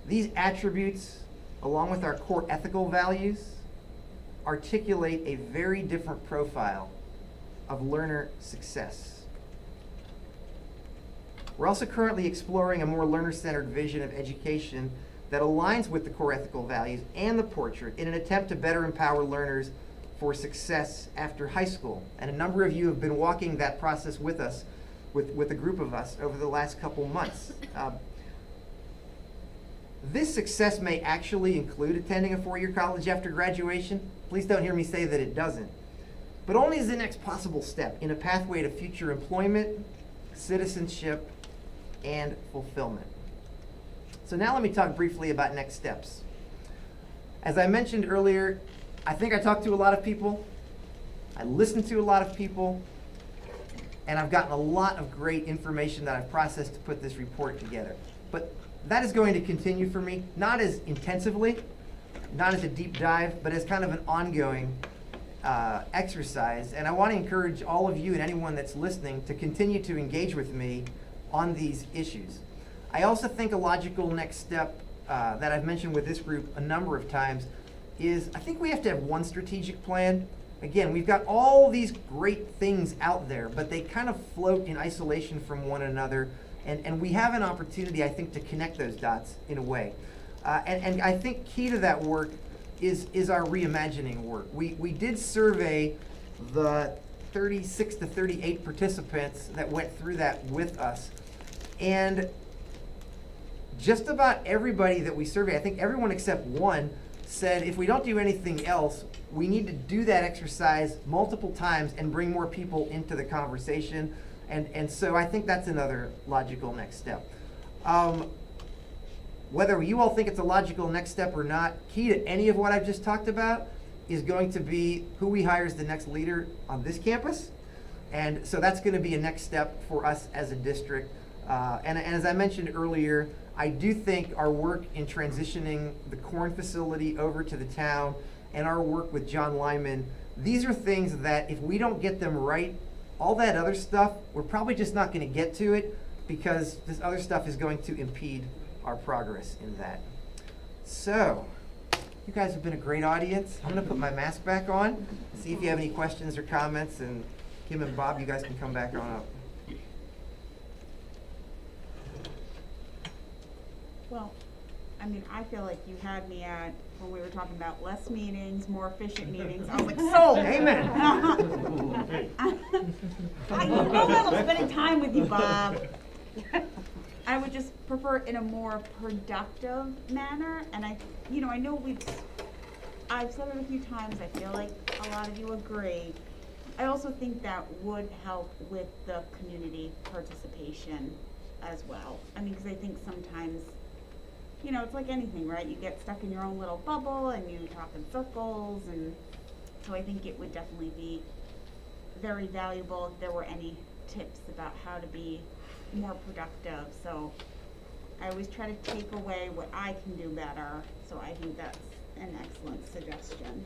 These attributes, along with our core ethical values, articulate a very different profile of learner success. We're also currently exploring a more learner-centered vision of education that aligns with the core ethical values and the portrait in an attempt to better empower learners for success after high school. And a number of you have been walking that process with us, with a group of us over the last couple months. This success may actually include attending a four-year college after graduation. Please don't hear me say that it doesn't. But only as the next possible step in a pathway to future employment, citizenship, and fulfillment. So now let me talk briefly about next steps. As I mentioned earlier, I think I talked to a lot of people, I listened to a lot of people, and I've gotten a lot of great information that I've processed to put this report together. But that is going to continue for me, not as intensively, not as a deep dive, but as kind of an ongoing exercise. And I want to encourage all of you and anyone that's listening to continue to engage with me on these issues. I also think a logical next step that I've mentioned with this group a number of times is I think we have to have one strategic plan. Again, we've got all these great things out there, but they kind of float in isolation from one another. And we have an opportunity, I think, to connect those dots in a way. And I think key to that work is our reimagining work. We did survey the 36 to 38 participants that went through that with us. And just about everybody that we surveyed, I think everyone except one, said if we don't do anything else, we need to do that exercise multiple times and bring more people into the conversation. And so I think that's another logical next step. Whether you all think it's a logical next step or not, key to any of what I've just talked about is going to be who we hire as the next leader on this campus. And so that's going to be a next step for us as a district. And as I mentioned earlier, I do think our work in transitioning the Corn facility over to the town and our work with John Lyman, these are things that if we don't get them right, all that other stuff, we're probably just not going to get to it because this other stuff is going to impede our progress in that. So, you guys have been a great audience. I'm going to put my mask back on, see if you have any questions or comments, and Kim and Bob, you guys can come back on up. Well, I mean, I feel like you had me at, when we were talking about less meetings, more efficient meetings, I was like, sold! Amen. I know that I'm spending time with you, Bob. I would just prefer in a more productive manner, and I know I've said it a few times, I feel like a lot of you agree. I also think that would help with the community participation as well. I mean, because I think sometimes, it's like anything, right? You get stuck in your own little bubble and you talk in circles, and so I think it would definitely be very valuable if there were any tips about how to be more productive. So I always try to take away what I can do better, so I think that's an excellent suggestion.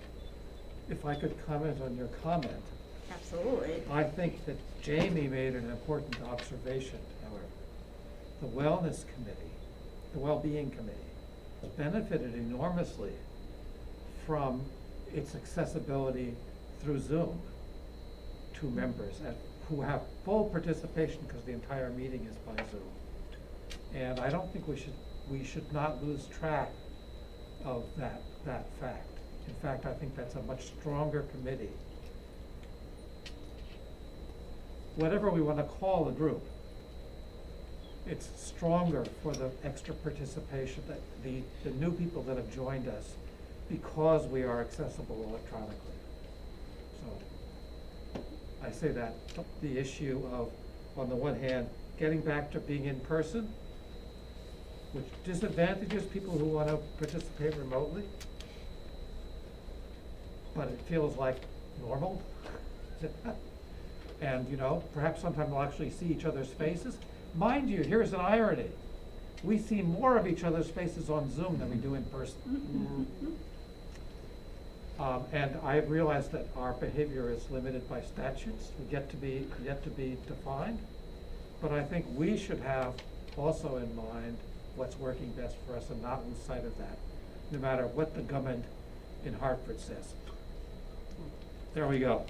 If I could comment on your comment. Absolutely. I think that Jamie made an important observation, however. The Wellness Committee, the Well-Being Committee, has benefited enormously from its accessibility through Zoom to members who have full participation because the entire meeting is by Zoom. And I don't think we should not lose track of that fact. In fact, I think that's a much stronger committee. Whatever we want to call the group, it's stronger for the extra participation, that the new people that have joined us, because we are accessible electronically. So I say that the issue of, on the one hand, getting back to being in person, which disadvantages people who want to participate remotely, but it feels like normal. And, you know, perhaps sometime we'll actually see each other's faces. Mind you, here's an irony. We see more of each other's faces on Zoom than we do in person. And I realize that our behavior is limited by statutes, yet to be defined. But I think we should have also in mind what's working best for us and not lose sight of that, no matter what the government in Hartford says. There we go.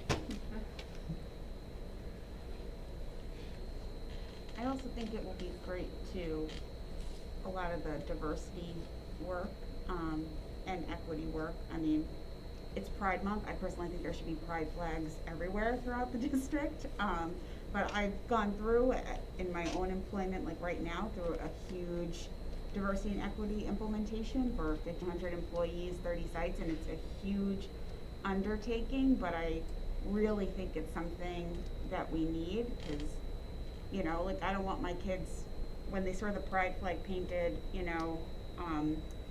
I also think it will be great to, a lot of the diversity work, and equity work. I mean, it's Pride Month. I personally think there should be pride flags everywhere throughout the district. But I've gone through in my own employment, like right now, through a huge diversity and equity implementation for 1,500 employees, 30 sites, and it's a huge undertaking, but I really think it's something that we need, because, you know, like, I don't want my kids, when they saw the pride flag painted, you know,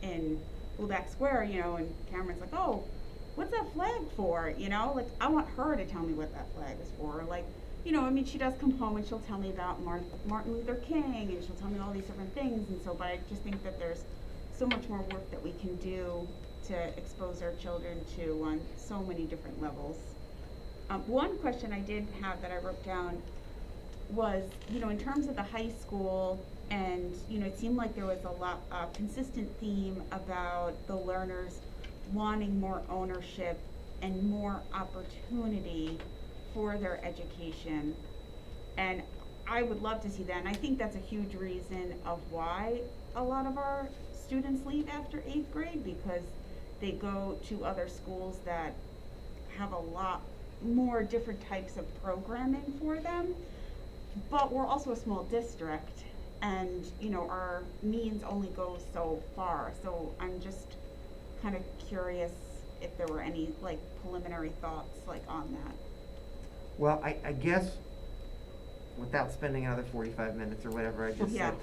in Lubeck Square, you know, and Cameron's like, oh, what's that flag for? You know, like, I want her to tell me what that flag is for. Like, you know, I mean, she does come home and she'll tell me about Martin Luther King, and she'll tell me all these different things, and so, but I just think that there's so much more work that we can do to expose our children to on so many different levels. One question I did have that I wrote down was, you know, in terms of the high school, and, you know, it seemed like there was a consistent theme about the learners wanting more ownership and more opportunity for their education. And I would love to see that, and I think that's a huge reason of why a lot of our students leave after 8th grade, because they go to other schools that have a lot more different types of programming for them. But we're also a small district, and, you know, our means only go so far. So I'm just kind of curious if there were any, like, preliminary thoughts, like, on that. Well, I guess, without spending another 45 minutes or whatever I just said,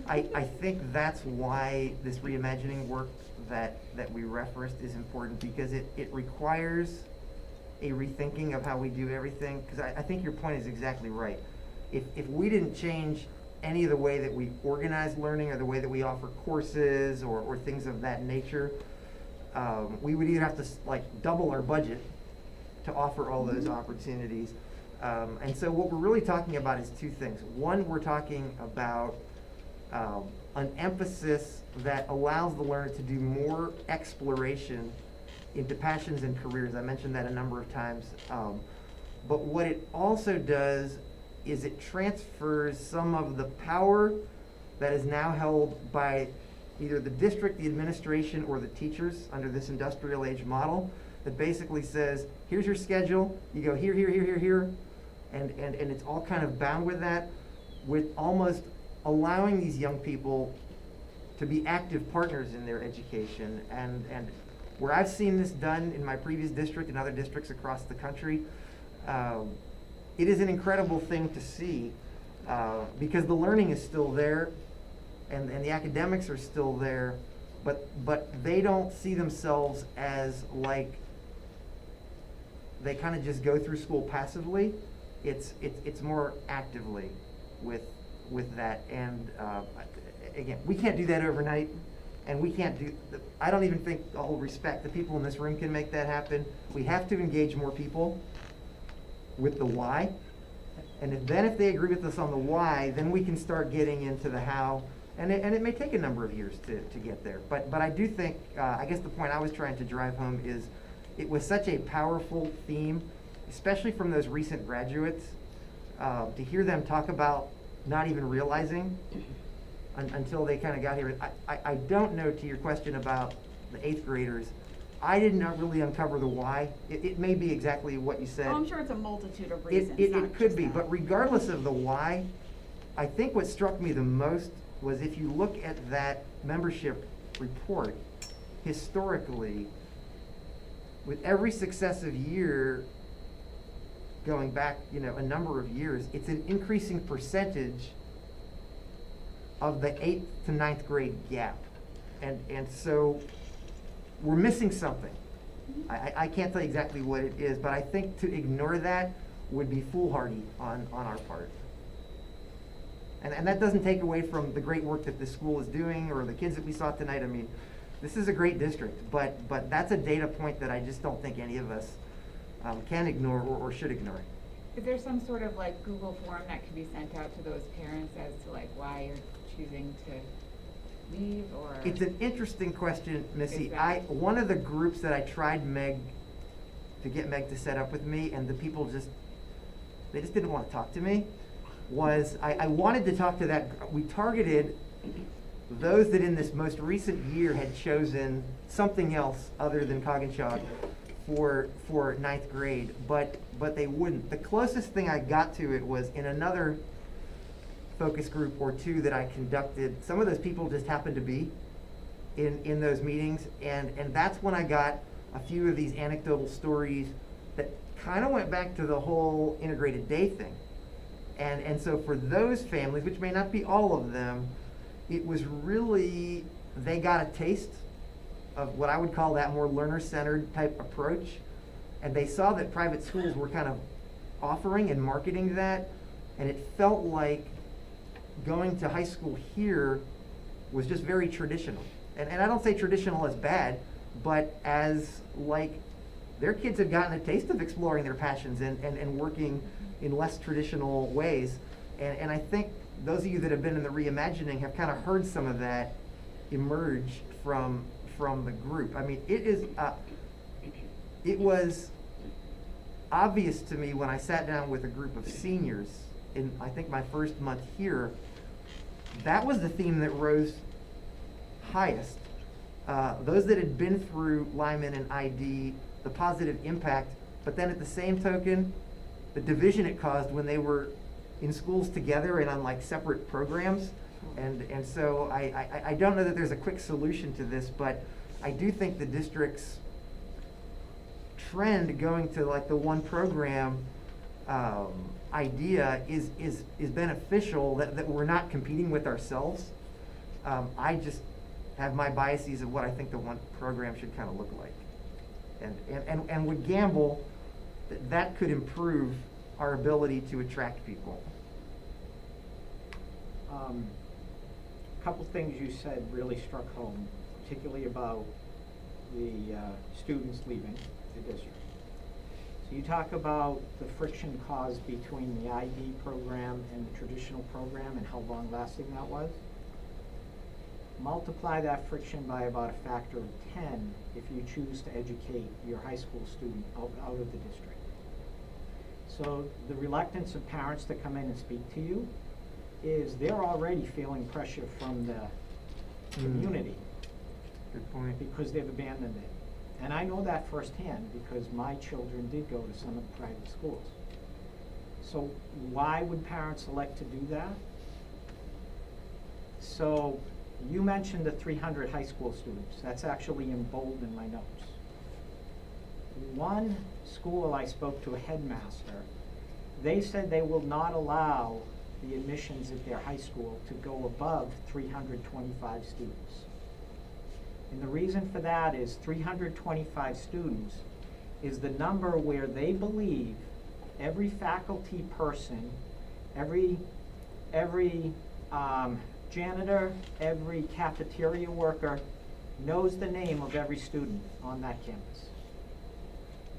I think that's why this reimagining work that we referenced is important, because it requires a rethinking of how we do everything. Because I think your point is exactly right. If we didn't change any of the way that we organize learning or the way that we offer courses or things of that nature, we would either have to double our budget to offer all those opportunities. And so what we're really talking about is two things. One, we're talking about an emphasis that allows the learner to do more exploration into passions and careers. I mentioned that a number of times. But what it also does is it transfers some of the power that is now held by either the district, the administration, or the teachers under this industrial age model, that basically says, here's your schedule, you go here, here, here, here, here, and it's all kind of bound with that, with almost allowing these young people to be active partners in their education. And where I've seen this done in my previous district and other districts across the country, it is an incredible thing to see, because the learning is still there, and the academics are still there, but they don't see themselves as like they kind of just go through school passively. It's more actively with that, and again, we can't do that overnight, and we can't do. I don't even think, all respect, the people in this room can make that happen. We have to engage more people with the why, and if they agree with us on the why, then we can start getting into the how, and it may take a number of years to get there. But I do think, I guess the point I was trying to drive home is, it was such a powerful theme, especially from those recent graduates, to hear them talk about not even realizing until they kind of got here. I don't know, to your question about the 8th graders, I did not really uncover the why. It may be exactly what you said. Oh, I'm sure it's a multitude of reasons. It could be, but regardless of the why, I think what struck me the most was, if you look at that membership report, historically, with every successive year going back, a number of years, it's an increasing percentage of the 8th to 9th grade gap. And so we're missing something. I can't tell you exactly what it is, but I think to ignore that would be foolhardy on our part. And that doesn't take away from the great work that this school is doing or the kids that we saw tonight. I mean, this is a great district, but that's a data point that I just don't think any of us can ignore or should ignore. Is there some sort of like Google form that could be sent out to those parents as to like why you're choosing to leave, or? It's an interesting question, Missy. Is that- One of the groups that I tried to get Meg to set up with me, and the people they just didn't want to talk to me, was I wanted to talk to that. We targeted those that in this most recent year had chosen something else other than Coggins-Shog for ninth grade, but they wouldn't. The closest thing I got to it was in another focus group or two that I conducted. Some of those people just happened to be in those meetings, and that's when I got a few of these anecdotal stories that kind of went back to the whole integrated day thing. And so for those families, which may not be all of them, it was really, they got a taste of what I would call that more learner-centered type approach. And they saw that private schools were kind of offering and marketing that, and it felt like going to high school here was just very traditional. And I don't say traditional as bad, but as like their kids had gotten a taste of exploring their passions and working in less traditional ways. And I think those of you that have been in the reimagining have kind of heard some of that emerge from the group. I mean, it was obvious to me when I sat down with a group of seniors in, I think, my first month here, that was the theme that rose highest. Those that had been through Lyman and ID, the positive impact, but then at the same token, the division it caused when they were in schools together and on like separate programs. And so I don't know that there's a quick solution to this, but I do think the district's trend going to like the one program idea is beneficial, that we're not competing with ourselves. I just have my biases of what I think the one program should kind of look like. And would gamble that could improve our ability to attract people. A couple things you said really struck home, particularly about the students leaving the district. So you talk about the friction caused between the ID program and the traditional program and how long lasting that was. Multiply that friction by about a factor of 10 if you choose to educate your high school student out of the district. So the reluctance of parents to come in and speak to you is they're already feeling pressure from the community. Good point. Because they've abandoned it. And I know that firsthand because my children did go to some of the private schools. So why would parents elect to do that? So you mentioned the 300 high school students. That's actually in bold in my notes. One school I spoke to a headmaster, they said they will not allow the admissions at their high school to go above 325 students. And the reason for that is 325 students is the number where they believe every faculty person, every janitor, every cafeteria worker knows the name of every student on that campus.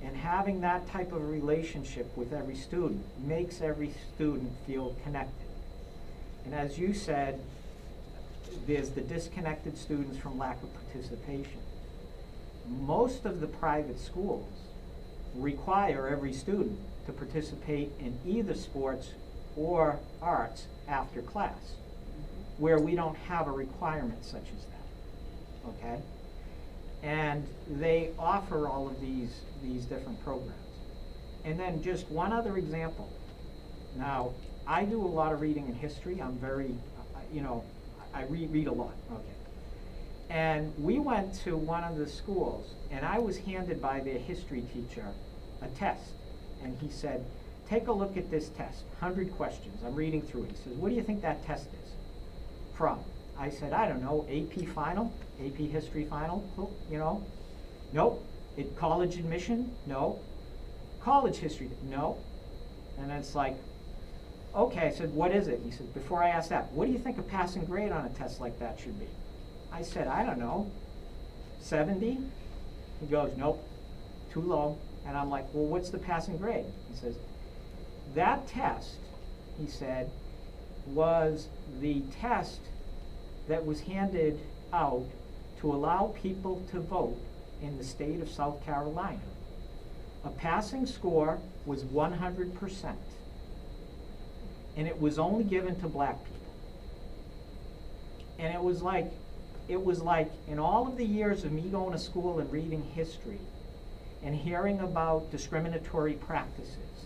And having that type of relationship with every student makes every student feel connected. And as you said, there's the disconnected students from lack of participation. Most of the private schools require every student to participate in either sports or arts after class, where we don't have a requirement such as that, okay? And they offer all of these different programs. And then just one other example. Now, I do a lot of reading in history. I'm very, I read a lot, okay. And we went to one of the schools, and I was handed by their history teacher a test. And he said, take a look at this test, 100 questions. I'm reading through it. He says, what do you think that test is from? I said, I don't know, AP final, AP history final, Nope. College admission? No. College history? No. And it's like, okay, I said, what is it? He said, before I ask that, what do you think a passing grade on a test like that should be? I said, I don't know, 70? He goes, nope, too low. And I'm like, well, what's the passing grade? He says, that test, he said, was the test that was handed out to allow people to vote in the state of South Carolina. A passing score was 100%. And it was only given to black people. And it was like in all of the years of me going to school and reading history and hearing about discriminatory practices,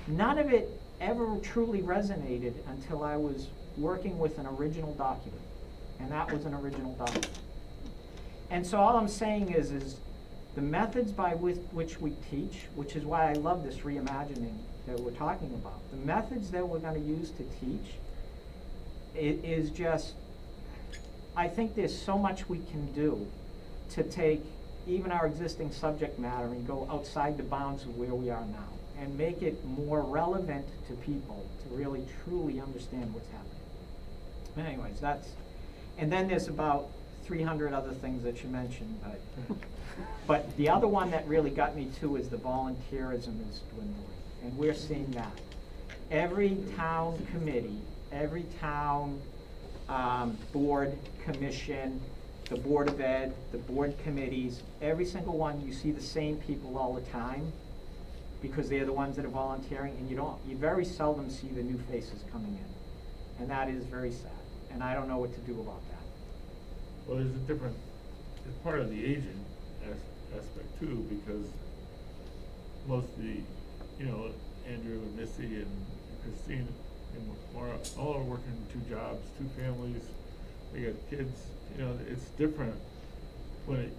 none of it ever truly resonated until I was working with an original document. And that was an original document. And so all I'm saying is the methods by which we teach, which is why I love this reimagining that we're talking about, the methods that we're going to use to teach, it is just, I think there's so much we can do to take even our existing subject matter and go outside the bounds of where we are now and make it more relevant to people to really truly understand what's happening. Anyways, and then there's about 300 other things that you mentioned, but the other one that really got me too is the volunteerism is dwindling, and we're seeing that. Every town committee, every town board, commission, the Board of Ed, the board committees, every single one, you see the same people all the time because they're the ones that are volunteering, and you very seldom see the new faces coming in, and that is very sad, and I don't know what to do about that. Well, there's a different, it's part of the aging aspect too, because most of the, Andrew and Missy and Christine and Maura, all are working 2 jobs, 2 families, they got kids, it's different when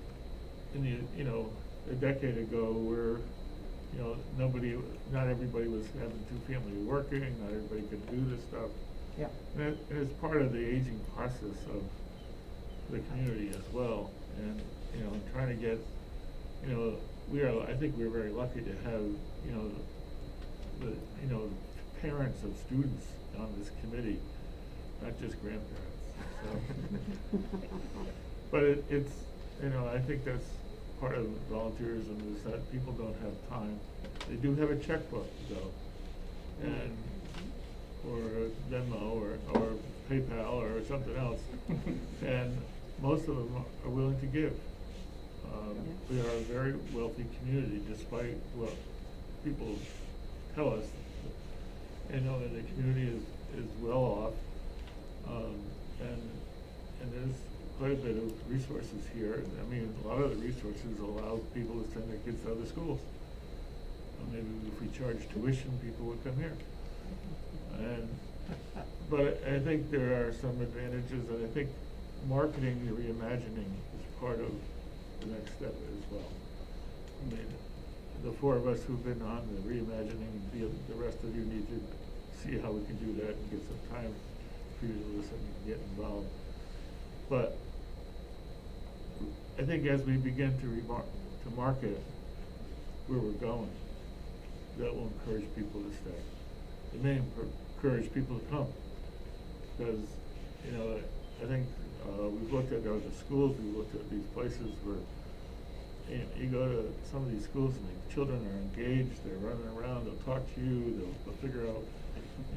a decade ago where, not everybody was having 2 families working, not everybody could do this stuff. Yeah. And it's part of the aging process of the community as well, and trying to get, I think we're very lucky to have, the parents of students on this committee, not just grandparents. So, but it's, I think that's part of volunteerism is that people don't have time. They do have a checkbook though, and or Venmo or PayPal or something else, and most of them are willing to give. We are a very wealthy community, despite what people tell us. And the community is well off, and there's quite a bit of resources here. I mean, a lot of the resources allow people to send their kids to other schools. Maybe if we charge tuition, people would come here. But I think there are some advantages, and I think marketing the reimagining is part of the next step as well. I mean, the 4 of us who've been on the reimagining, the rest of you need to see how we can do that and get some time for you to listen and get involved. But I think as we begin to market where we're going, that will encourage people to stay. It may encourage people to come, because I think we've looked at other schools, we've looked at these places where you go to some of these schools and the children are engaged, they're running around, they'll talk to you, they'll figure out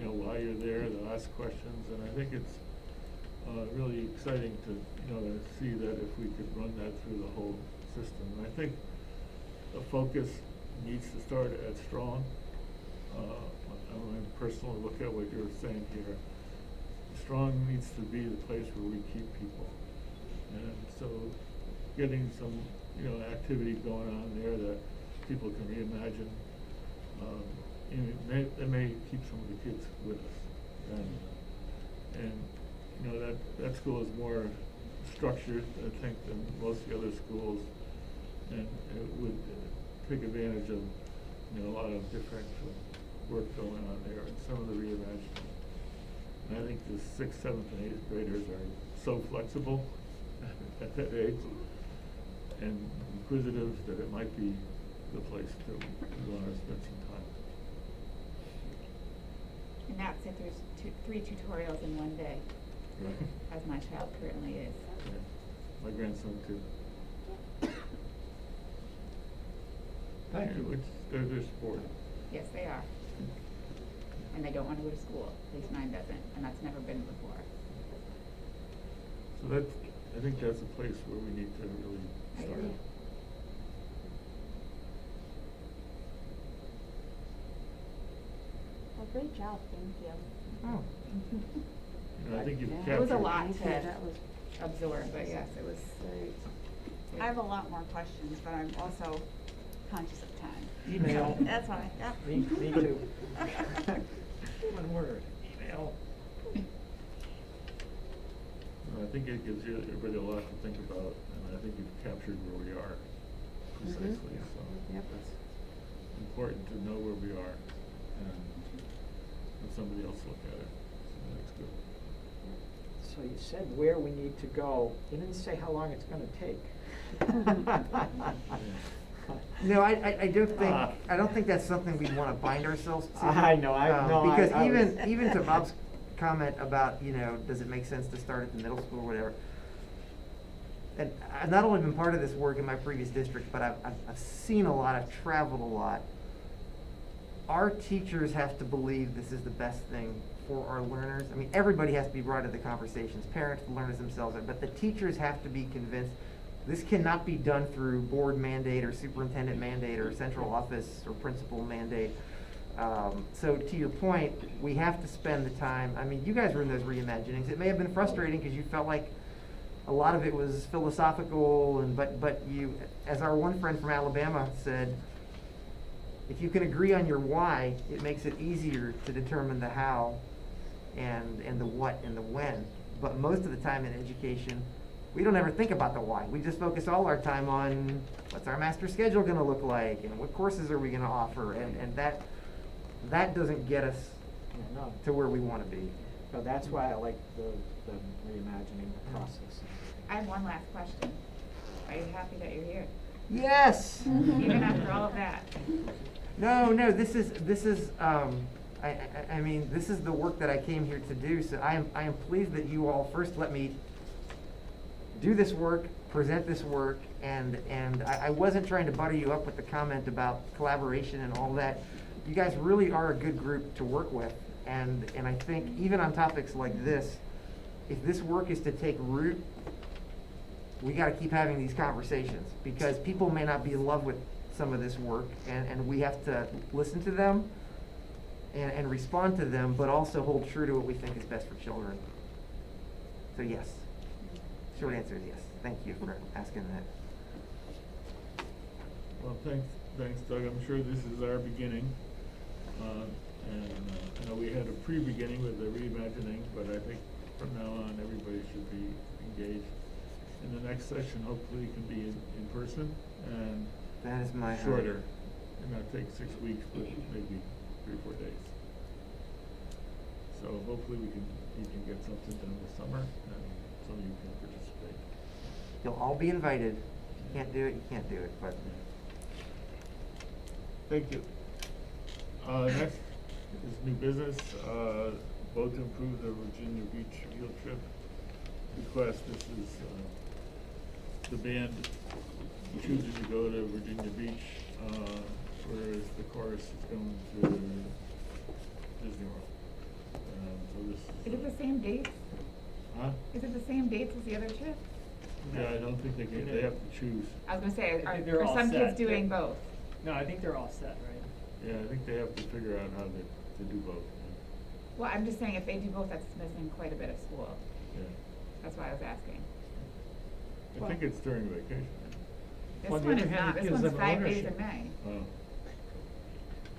why you're there, they'll ask questions, and I think it's really exciting to see that if we could run that through the whole system. And I think the focus needs to start at Strong. I'm going to personally look at what you're saying here. Strong needs to be the place where we keep people, and so getting some activities going on there that people can reimagine. That may keep some of the kids with us, and that school is more structured, I think, than most of the other schools, and it would take advantage of a lot of different work going on there and some of the reimagining. And I think the 6th, 7th, and 8th graders are so flexible at that age and inquisitive that it might be the place to want to spend some time. cannot sit through 3 tutorials in one day, Right. as my child currently is. Yeah. My grandson too. Thank Yeah, you. which, they're supportive. Yes, they are. And they don't want to go to school, at least mine doesn't, and that's never been before. So that's, I think that's a place where we need to really I start. agree. Well, great job, thank you. Oh. You know, I think you've captured. It was a lot Thank you, to that was absorb, but yes, it was. I have a lot more questions, but I'm also conscious of time. Email. That's fine, yeah. Me too. One word, email. I think it gives you, everybody a lot to think about, and I think you've captured where we are precisely, so. Yep. It's important to know where we are and let somebody else look at it, so that's good. So you said where we need to go. You didn't say how long it's gonna take. No, I don't think that's something we'd wanna bind ourselves to. I know, Because I was- even to Bob's comment about, you know, does it make sense to start at the middle school or whatever? And I've not only been part of this work in my previous district, but I've seen a lot, I've traveled a lot. Our teachers have to believe this is the best thing for our learners. I mean, everybody has to be brought to the conversations, parents, the learners themselves, but the teachers have to be convinced this cannot be done through board mandate or superintendent mandate or central office or principal mandate. So to your point, we have to spend the time. I mean, you guys were in those reimaginings. It may have been frustrating because you felt like a lot of it was philosophical, but you, as our one friend from Alabama said, if you can agree on your why, it makes it easier to determine the how and the what and the when. But most of the time in education, we don't ever think about the why. We just focus all our time on what's our master schedule going to look like and what courses are we going to offer, and that doesn't get us No. to where we want to be. So that's why I like the reimagining process. I have one last question. Are you happy that you're here? Yes. Even after all of that? No, this is I mean, this is the work that I came here to do. So I am pleased that you all first let me do this work, present this work, and I wasn't trying to butter you up with the comment about collaboration and all that. You guys really are a good group to work with, and I think even on topics like this, if this work is to take root, we got to keep having these conversations, because people may not be in love with some of this work, and we have to listen to them and respond to them, but also hold true to what we think is best for children. So yes, short answer is yes. Thank you for asking that. Well, thanks, Doug. I'm sure this is our beginning. I know we had a pre-beginning with the reimagining, but I think from now on, everybody should be engaged. And the next session hopefully can be in person and That is my hope. shorter. And not take 6 weeks, but maybe 3 or 4 days. So hopefully you can get something done this summer and some of you can participate. You'll all be invited. You can't do it, you can't do it, but. Thank you. Next is new business, vote to approve the Virginia Beach field trip request. This is, the band choosing to go to Virginia Beach, whereas the chorus is going to Disney World. So this Is it the same dates? Huh? Is it the same dates as the other trip? Yeah, I don't think they have to choose. I was gonna say, I think they're are all some kids set. doing both? No, I think they're all set, right? Yeah, I think they have to figure out how to do both. Well, I'm just saying if they do both, that's missing quite a bit of school. Yeah. That's why I was asking. I think it's during vacation. This On the one other is hand, not, it this gives one's them 5 days ownership. in May. Oh.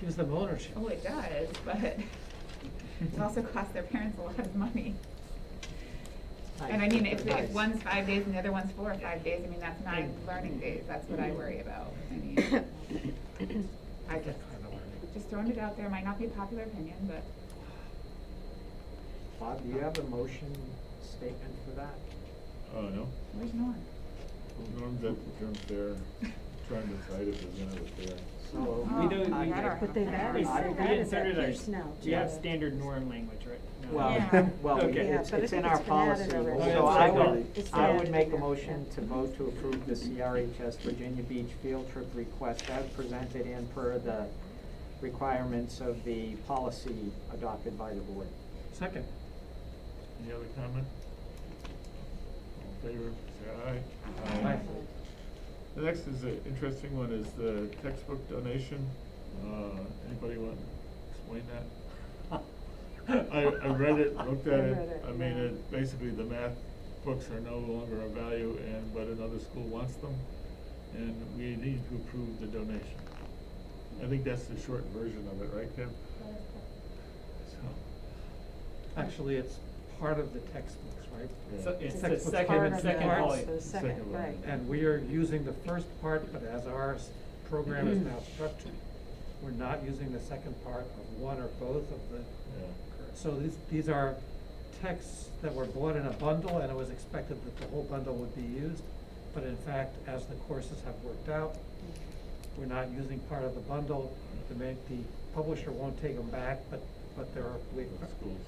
Gives them ownership. Oh, it does, but it also costs their parents a lot of money. And I mean, if one's 5 days and the other one's 4 or 5 days, I mean, that's 9 learning days. That's what I worry about. I mean, I just throwing it out there. Might not be a popular opinion, but Bob, do you have a motion statement for that? Oh, no? where's Norm? Norm's at the jump there trying to decide if there's any there. So, We do, I we, got her. But they've added we inserted our, piece now, we have too. standard norm language, right? No. well, Yeah. well, Okay. it's, Yeah, but it's I in think our it's been added policy. already. So It's I been would, It's I added would in make a there. motion to vote to approve the CRHS Virginia Beach field trip request as presented and per the requirements of the policy adopted by the board. Second. Any other comment? All in favor, say aye. Aye. The next is an interesting one, is the textbook donation. Anybody want to explain that? I read it, looked at I it. read it, I mean, yeah. basically the math books are no longer of value, but another school wants them, and we need to approve the donation. I think that's the short version of it, right, Kim? So, Actually, it's part of the textbooks, right? Yeah. So it's the Textbooks second, came in second parts. volume. The second, right. And we are using the first part, but as our program is now structured, we're not using the second part of one or both of the. Yeah. So these are texts that were bought in a bundle, and it was expected that the whole bundle would be used. But in fact, as the courses have worked out, we're not using part of the bundle. The publisher won't take them back, but there are, Schools.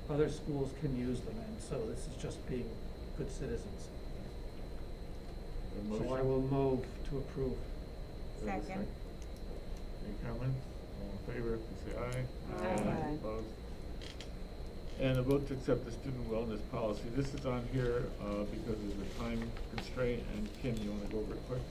other schools can use them, and so this is just being good citizens. A So I motion? will move to approve. Do I have a Second. Any comment? All in favor, please say aye. Aye. Opposed? And a vote to accept the student wellness policy. This is on here, because of the time constraint, and Kim, you wanna go over it quick?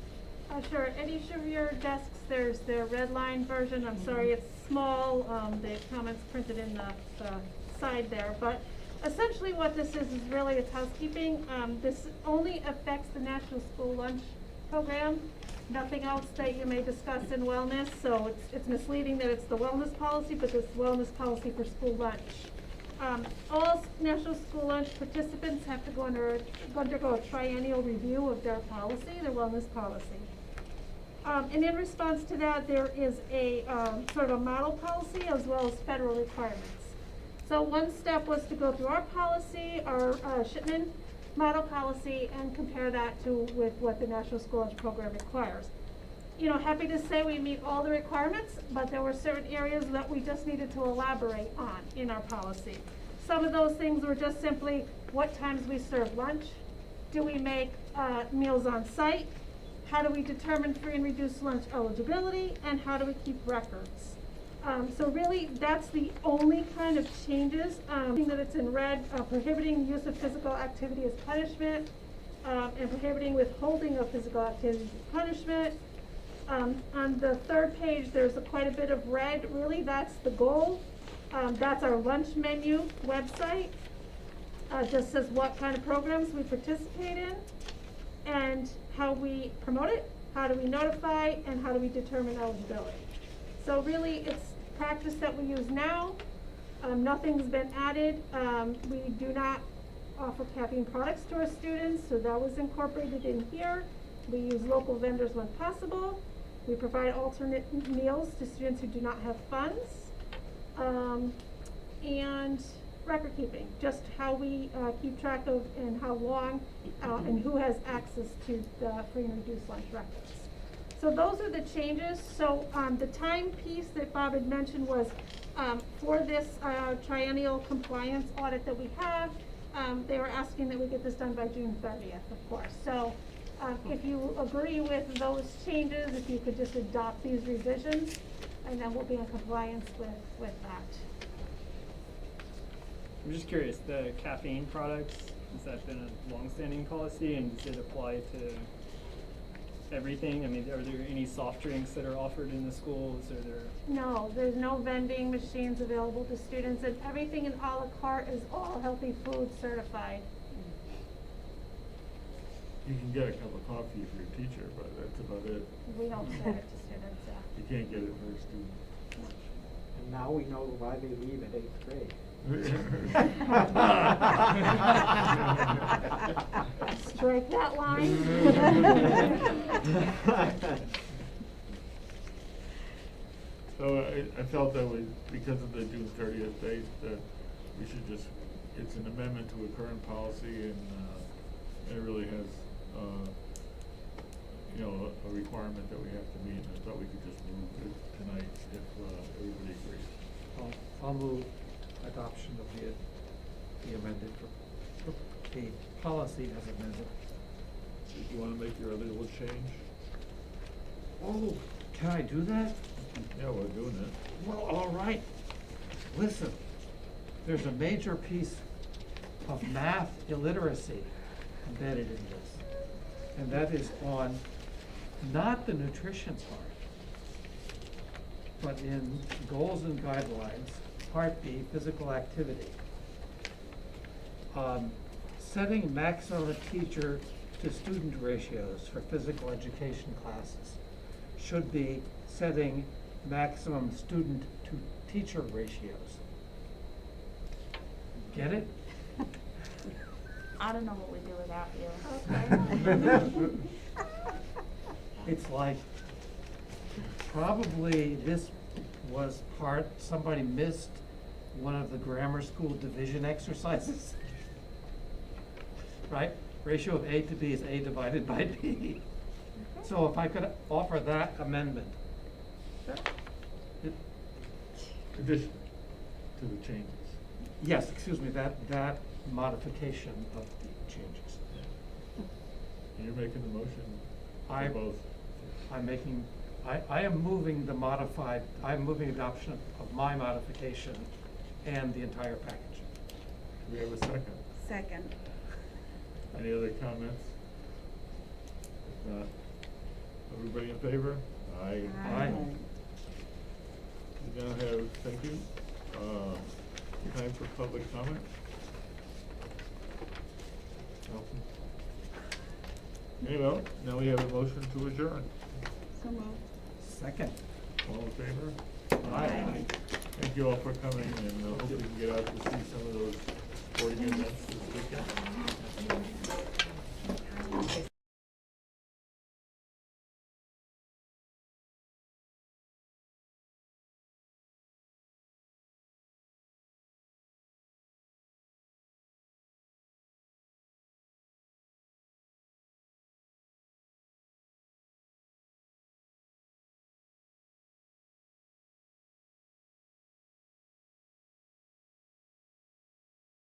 Sure, at each of your desks, there's the red line version, I'm sorry, it's small, the comments printed in the side there, but essentially what this is really it's housekeeping. This only affects the National School Lunch Program, nothing else that you may discuss in wellness, so it's misleading that it's the wellness policy, but it's wellness policy for school lunch. All National School Lunch participants have to undergo a triennial review of their policy, their wellness policy. And in response to that, there is a sort of a model policy as well as federal requirements. So one step was to go through our policy, our Shipman model policy, and compare that with what the National School Lunch Program requires. You know, happy to say we meet all the requirements, but there were certain areas that we just needed to elaborate on in our policy. Some of those things were just simply what times we serve lunch, do we make meals on site, how do we determine free and reduced lunch eligibility, and how do we keep records. So really, that's the only kind of changes. That it's in red, prohibiting use of physical activity as punishment, and prohibiting withholding of physical activity as punishment. On the third page, there's quite a bit of red. Really, that's the goal. That's our lunch menu website. Just says what kind of programs we participate in and how we promote it, how do we notify, and how do we determine eligibility. So really, it's practice that we use now. Nothing's been added. We do not offer caffeine products to our students, so that was incorporated in here. We use local vendors when possible. We provide alternate meals to students who do not have funds. And record keeping, just how we keep track of and how long and who has access to the free and reduced lunch records. So those are the changes. So the time piece that Bob had mentioned was for this triennial compliance audit that we have, they were asking that we get this done by June 30th, of course. So if you agree with those changes, if you could just adopt these revisions, and then we'll be in compliance with that. I'm just curious, the caffeine products, has that been a long-standing policy, and does it apply to everything? I mean, are there any soft drinks that are offered in the schools, or there? No, there's no vending machines available to students, and everything in a la carte is all healthy food certified. You can get a cup of coffee for your teacher, but that's about it. We don't serve it to students, You can't get it for a student. And now we know why they leave at 8th grade. Strike that line. So I felt that because of the June 30th date, that we should just, it's an amendment to a current policy, and it really has, you know, a requirement that we have to meet, and I thought we could just move it tonight if, everybody agrees. I'll move adoption of the amended, the policy as amended. Do you wanna make your other little change? Oh, can I do that? Yeah, we're doing it. Well, all right. Listen, there's a major piece of math illiteracy embedded in this. And that is on not the nutrition part, but in goals and guidelines, Part B, physical activity. Setting maximum teacher to student ratios for physical education classes should be setting maximum student to teacher ratios. Get it? I don't know what we do without you. It's like, probably this was somebody missed one of the grammar school division exercises. Right? Ratio of A to B is A divided by B. So if I could offer that amendment. Addition to the changes. Yes, excuse me, that modification of the changes. And you're making the motion I- for both. I am moving adoption of my modification and the entire package. Do we have a second? Second. Any other comments? If not, everybody in favor? Aye. Aye. We now have, thank you, time for public comment. Nelson? Anyway, now we have a motion to adjourn. So moved. Second. All in favor? Aye. Thank you all for coming, and hope we can get out to see some of those sporting events this weekend.